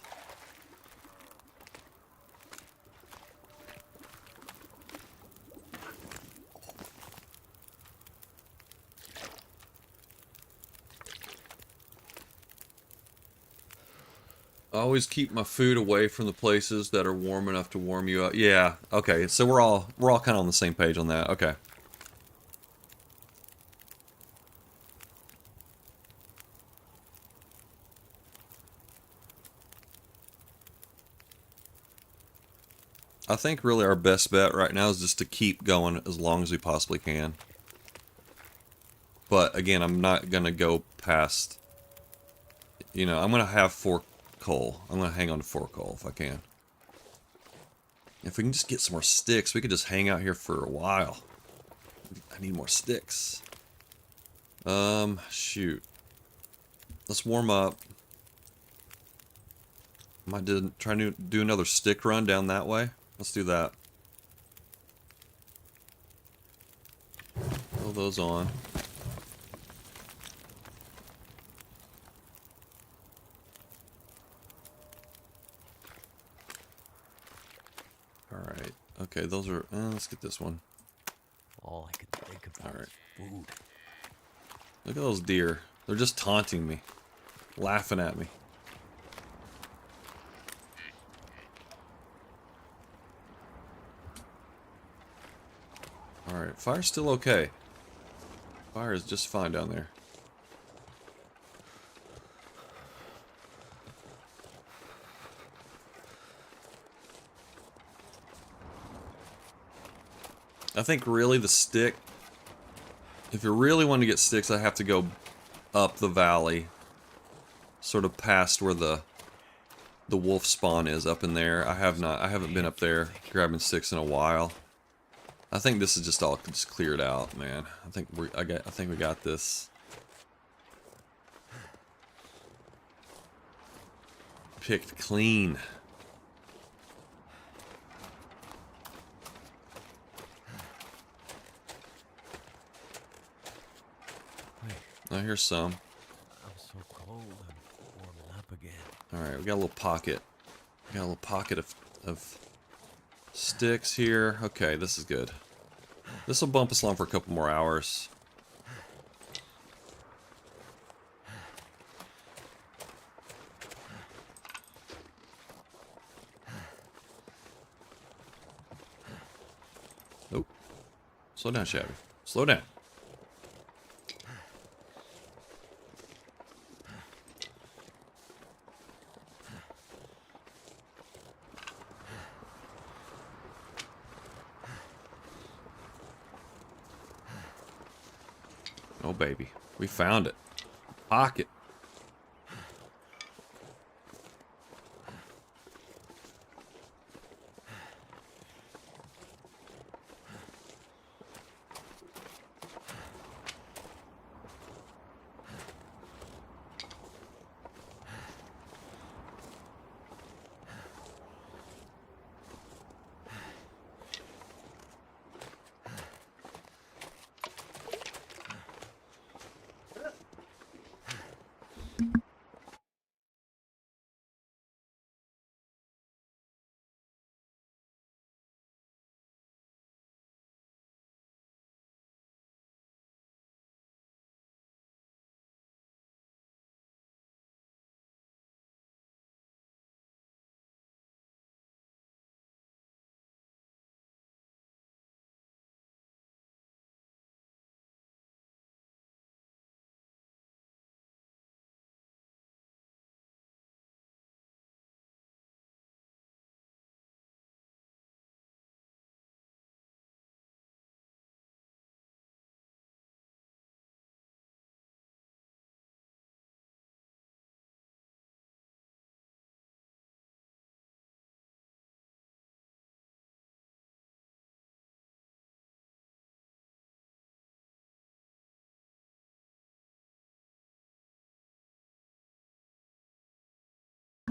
I always keep my food away from the places that are warm enough to warm you up. Yeah, okay, so we're all kind of on the same page on that. Okay. I think really our best bet right now is just to keep going as long as we possibly can. But again, I'm not going to go past, you know, I'm going to have 4 coal. I'm going to hang on to 4 coal if I can. If we can just get some more sticks, we could just hang out here for a while. I need more sticks. Shoot. Let's warm up. Might try to do another stick run down that way. Let's do that. Throw those on. Alright. Okay, those are... let's get this one. All I could think of was food. Look at those deer. They're just taunting me. Laughing at me. Alright, fire's still okay. Fire is just fine down there. I think really the stick, if you really want to get sticks, I have to go up the valley, sort of past where the wolf spawn is up in there. I haven't been up there grabbing sticks in a while. I think this is just all just cleared out, man. I think we got this. Picked clean. Wait, Oh, here's some. I'm so cold. I'm warming up again. Alright, we got a little pocket. We got a little pocket of sticks here. Okay, this is good. This will bump us along for a couple more hours. Oh. Slow down, Shabby. Slow down. Oh, baby. We found it. Pocket.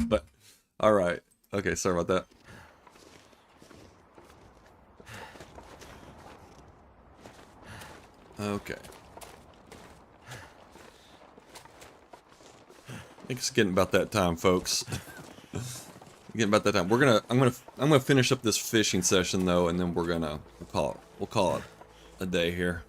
But, alright. Okay, sorry about that. Okay. I think it's getting about that time, folks. Getting about that time. I'm gonna finish up this fishing session though, and then we'll call it a day here.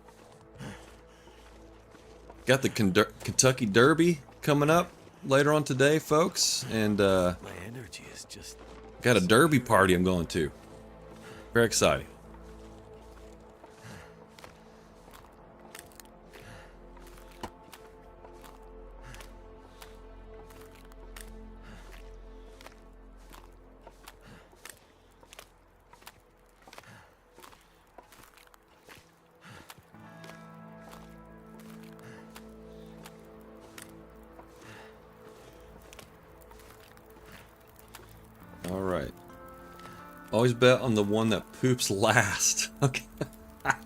Got the Kentucky Derby coming up later on today, folks, and My energy is just... got a derby party I'm going to. Very exciting. Alright. Always bet on the one that poops last. Okay. Never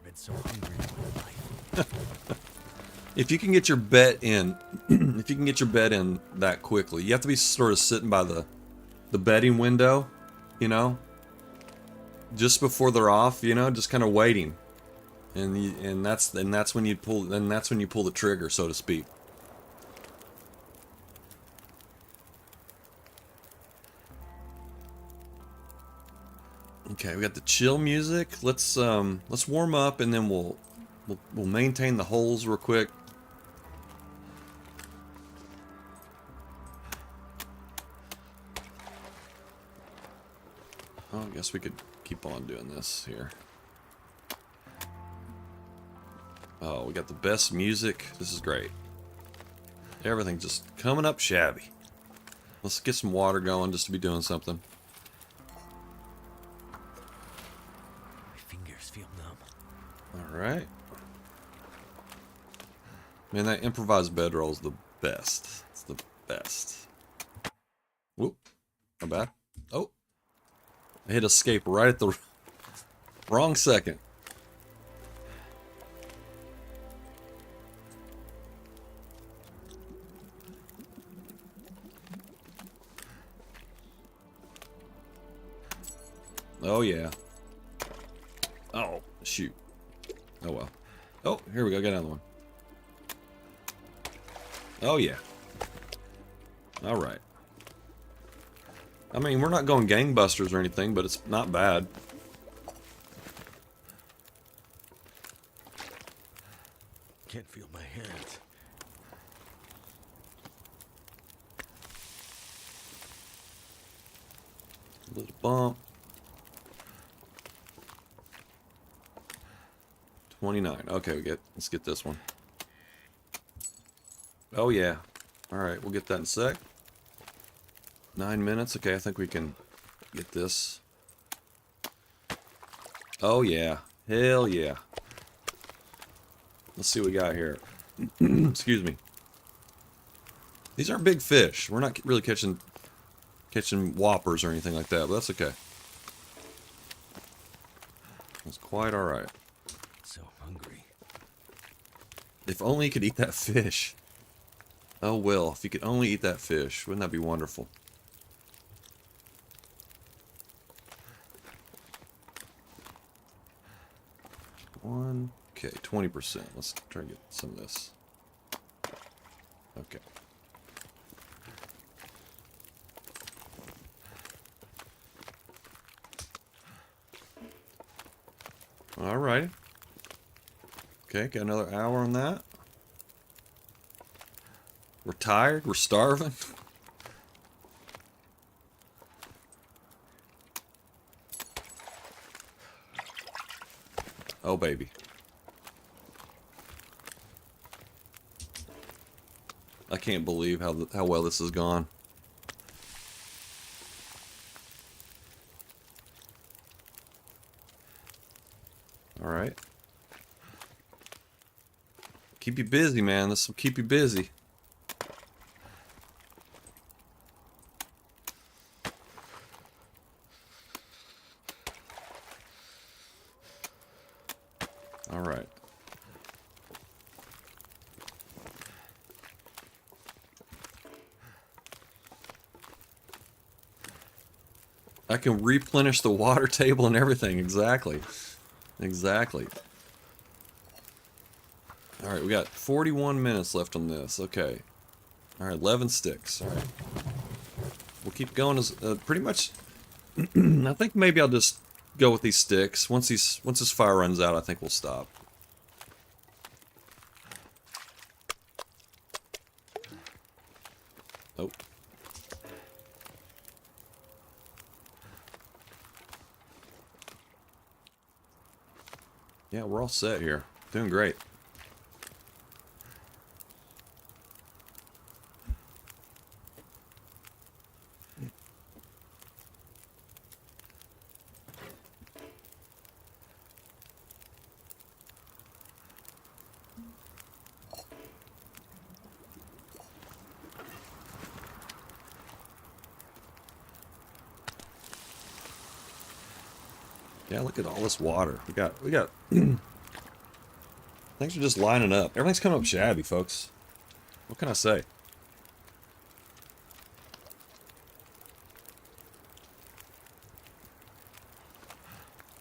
been so hungry in my life. If you can get your bet in, if you can get your bet in that quickly, you have to be sort of sitting by the betting window, you know, just before they're off, you know, just kind of waiting, and that's when you pull the trigger, so to speak. Okay, we got the chill music. Let's warm up, and then we'll maintain the holes real quick. Oh, I guess we could keep on doing this here. Oh, we got the best music. This is great. Everything's just coming up shabby. Let's get some water going just to be doing something. My fingers feel numb. Alright. Man, that improvised bedroll is the best. It's the best. Whoop. Not bad. Oh. I hit escape right at the wrong second. Oh, yeah. Oh, shoot. Oh, well. Oh, here we go. Got another one. Oh, yeah. Alright. I mean, we're not going gangbusters or anything, but it's not bad. Can't feel my hands. A little bump. 29. Okay, let's get this one. Oh yeah. Alright, we'll get that in a sec. 9 minutes. Okay, I think we can get this. Oh yeah. Hell yeah. Let's see what we got here. Excuse me. These aren't big fish. We're not really catching whoppers or anything like that, but that's okay. It's quite alright. So hungry. If only you could eat that fish. Oh well, if you could only eat that fish, wouldn't that be wonderful? Okay, 20%. Let's try and get some of this. Okay. Alrighty. Okay, got another hour on that. We're tired, we're starving. Oh baby. I can't believe how well this has gone. Alright. Keep you busy, man. This will keep you busy. Alright. I can replenish the water table and everything. Exactly. Exactly. Alright, we got 41 minutes left on this. Okay. Alright, 11 sticks. Alright. We'll keep going as pretty much. I think maybe I'll just go with these sticks. Once this fire runs out, I think we'll stop. Oh. Yeah, we're all set here. Doing great. Yeah, look at all this water. We got things are just lining up. Everything's coming up shabby, folks. What can I say?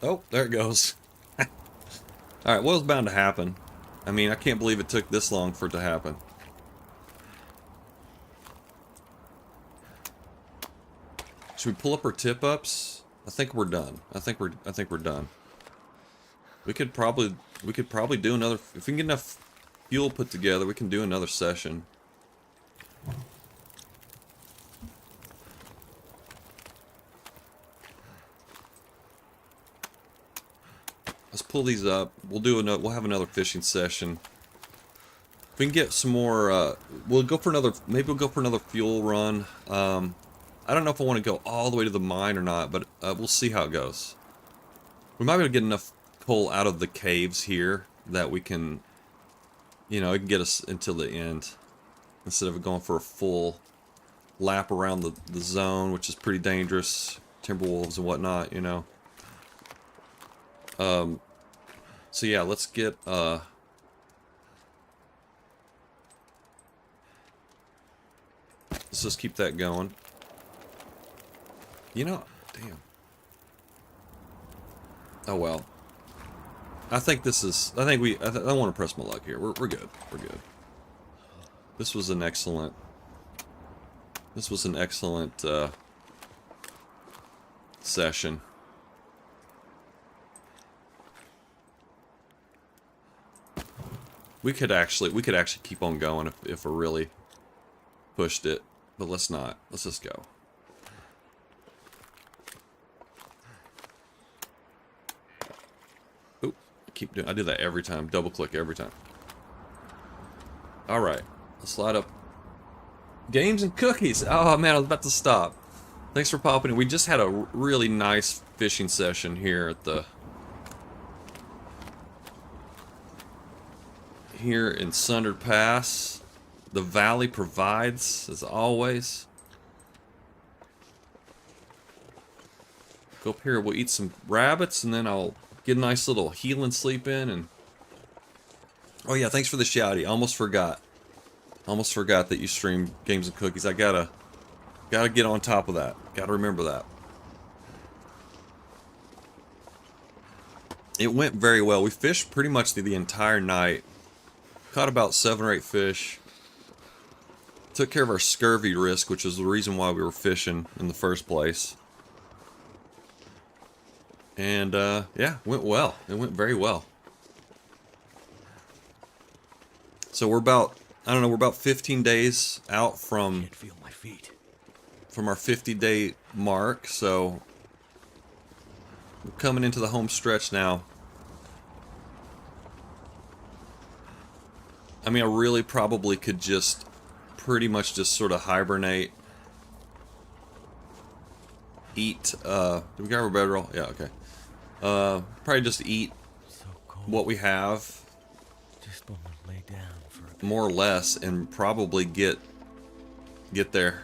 Oh, there it goes. Alright, what was bound to happen? I mean, I can't believe it took this long for it to happen. Should we pull up our tip-ups? I think we're done. I think we're done. We could probably do another, if we can get enough fuel put together, we can do another session. Let's pull these up. We'll have another fishing session. If we can get some more, we'll go for another, maybe we'll go for another fuel run. I don't know if I want to go all the way to the mine or not, but we'll see how it goes. We might be able to get enough coal out of the caves here that we can, you know, it can get us until the end. Instead of going for a full lap around the zone, which is pretty dangerous. Timberwolves and whatnot, you know. So yeah, let's get, let's just keep that going. You know, damn. Oh well. I think this is. I don't want to press my luck here. We're good. We're good. This was an excellent... session. We could actually keep on going if we really pushed it, but let's not. Let's just go. Oop, I do that every time. Double click every time. Alright, let's slide up. Games and cookies! Oh man, I was about to stop. Thanks for popping in. We just had a really nice fishing session here at the... here in Sundered Pass. The valley provides, as always. Go up here, we'll eat some rabbits, and then I'll get a nice little healing sleep in, and... oh yeah, thanks for the shouty. Almost forgot. Almost forgot that you stream games and cookies. I gotta get on top of that. Gotta remember that. It went very well. We fished pretty much the entire night. Caught about 7 or 8 fish. Took care of our scurvy risk, which is the reason why we were fishing in the first place. And yeah, went well. It went very well. So we're about, I don't know, we're about 15 days out from Can't feel my feet. From our 50-day mark, so we're coming into the home stretch now. I mean, I really probably could just pretty much just sort of hibernate. Eat, do we grab our bedroll? Yeah, okay. Probably just eat So cold. what we have, Just want to lay down for a bit. more or less, and probably get there.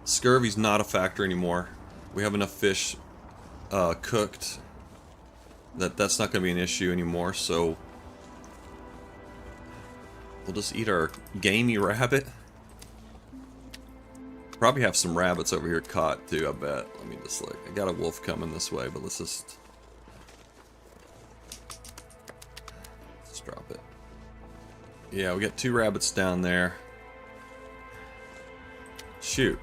Scurvy's not a factor anymore. We have enough fish cooked that's not going to be an issue anymore, so we'll just eat our gamey rabbit. Probably have some rabbits over here caught too, I bet. Let me just look. I got a wolf coming this way, but let's drop it. Yeah, we got 2 rabbits down there. Shoot.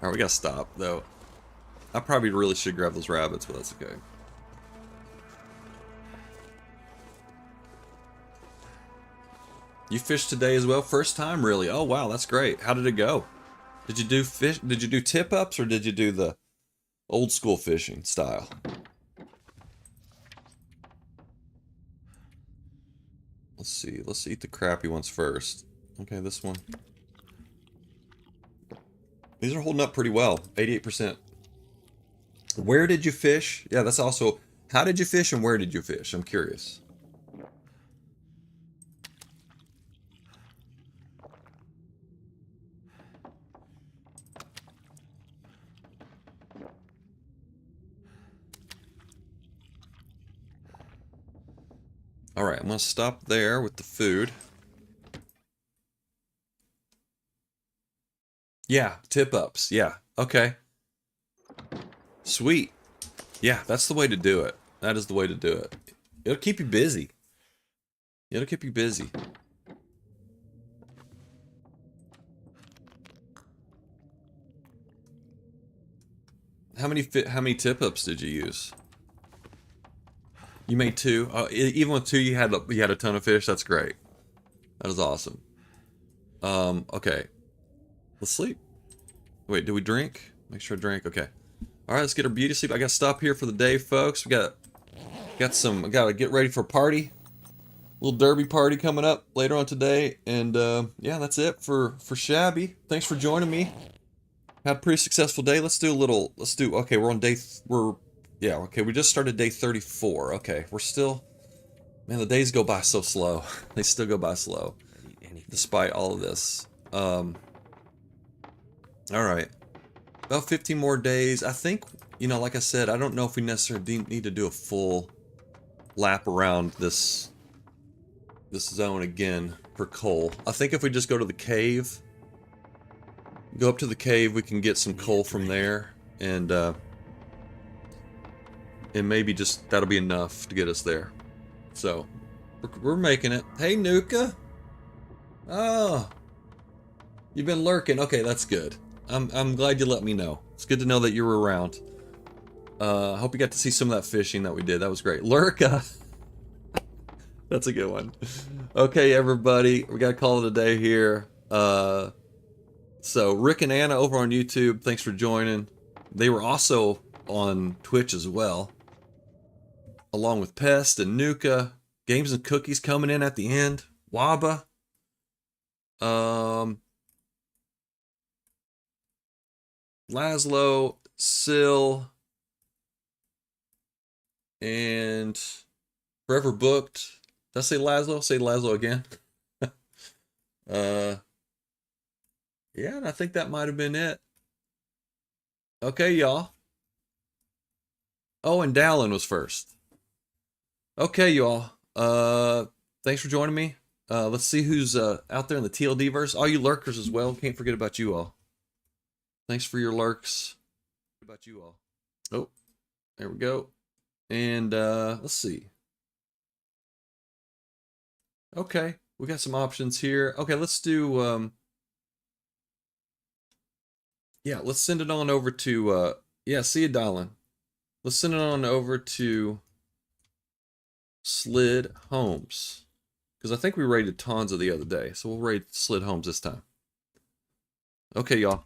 Alright, we gotta stop, though. I probably really should grab those rabbits, but that's okay. You fished today as well? First time, really? Oh, wow, that's great. How did it go? Did you do fish? Did you do tip-ups, or did you do the old-school fishing style? Let's see. Let's eat the crappy ones first. Okay, this one. These are holding up pretty well. 88%. Where did you fish? Yeah, that's also... how did you fish and where did you fish? I'm curious. Alright, I'm going to stop there with the food. Yeah, tip-ups. Yeah, okay. Sweet. Yeah, that's the way to do it. That is the way to do it. It'll keep you busy. It'll keep you busy. How many tip-ups did you use? You made 2. Even with 2, you had a ton of fish. That's great. That is awesome. Okay. Let's sleep. Wait, did we drink? Make sure I drink. Okay. All right, let's get our beauty sleep. I got to stop here for the day, folks. We got to get ready for a party. Little derby party coming up later on today, and yeah, that's it for Shabby. Thanks for joining me. Had a pretty successful day. Okay, we're on day. Yeah, okay, we just started day 34. Okay, we're still... man, the days go by so slow. They still go by slow, despite all of this. Alright. About 15 more days. I think, you know, like I said, I don't know if we necessarily need to do a full lap around this zone again for coal. I think if we just go to the cave, go up to the cave, we can get some coal from there, and maybe just that'll be enough to get us there. So, we're making it. Hey, Nuka. Oh, you've been lurking. Okay, that's good. I'm glad you let me know. It's good to know that you were around. I hope you got to see some of that fishing that we did. That was great. Lurka. That's a good one. Okay, everybody, we got to call it a day here. So Rick and Anna over on YouTube, thanks for joining. They were also on Twitch as well, along with Pest and Nuka. Games and Cookies coming in at the end. Waba. Laszlo, Sil, and Forever Booked. Did I say Laszlo? Say Laszlo again. Yeah, and I think that might have been it. Okay, y'all. Oh, and Dallin was first. Okay, y'all. Thanks for joining me. Let's see who's out there in the TLD verse. All you lurkers as well. Can't forget about you all. Thanks for your lurks. About you all. Oh, there we go. And let's see. Okay, we got some options here. Okay, let's do yeah, let's send it on over to yeah, see you, Dallin. Let's send it on over to Slid Homes. Because I think we rated Tonza the other day. So we'll rate Slid Homes this time. Okay, y'all.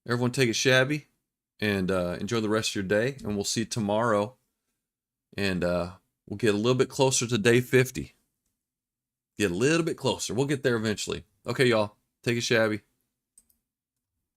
Everyone take it shabby. And enjoy the rest of your day. And we'll see you tomorrow. And we'll get a little bit closer to day 50. Get a little bit closer. We'll get there eventually. Okay, y'all. Take it shabby.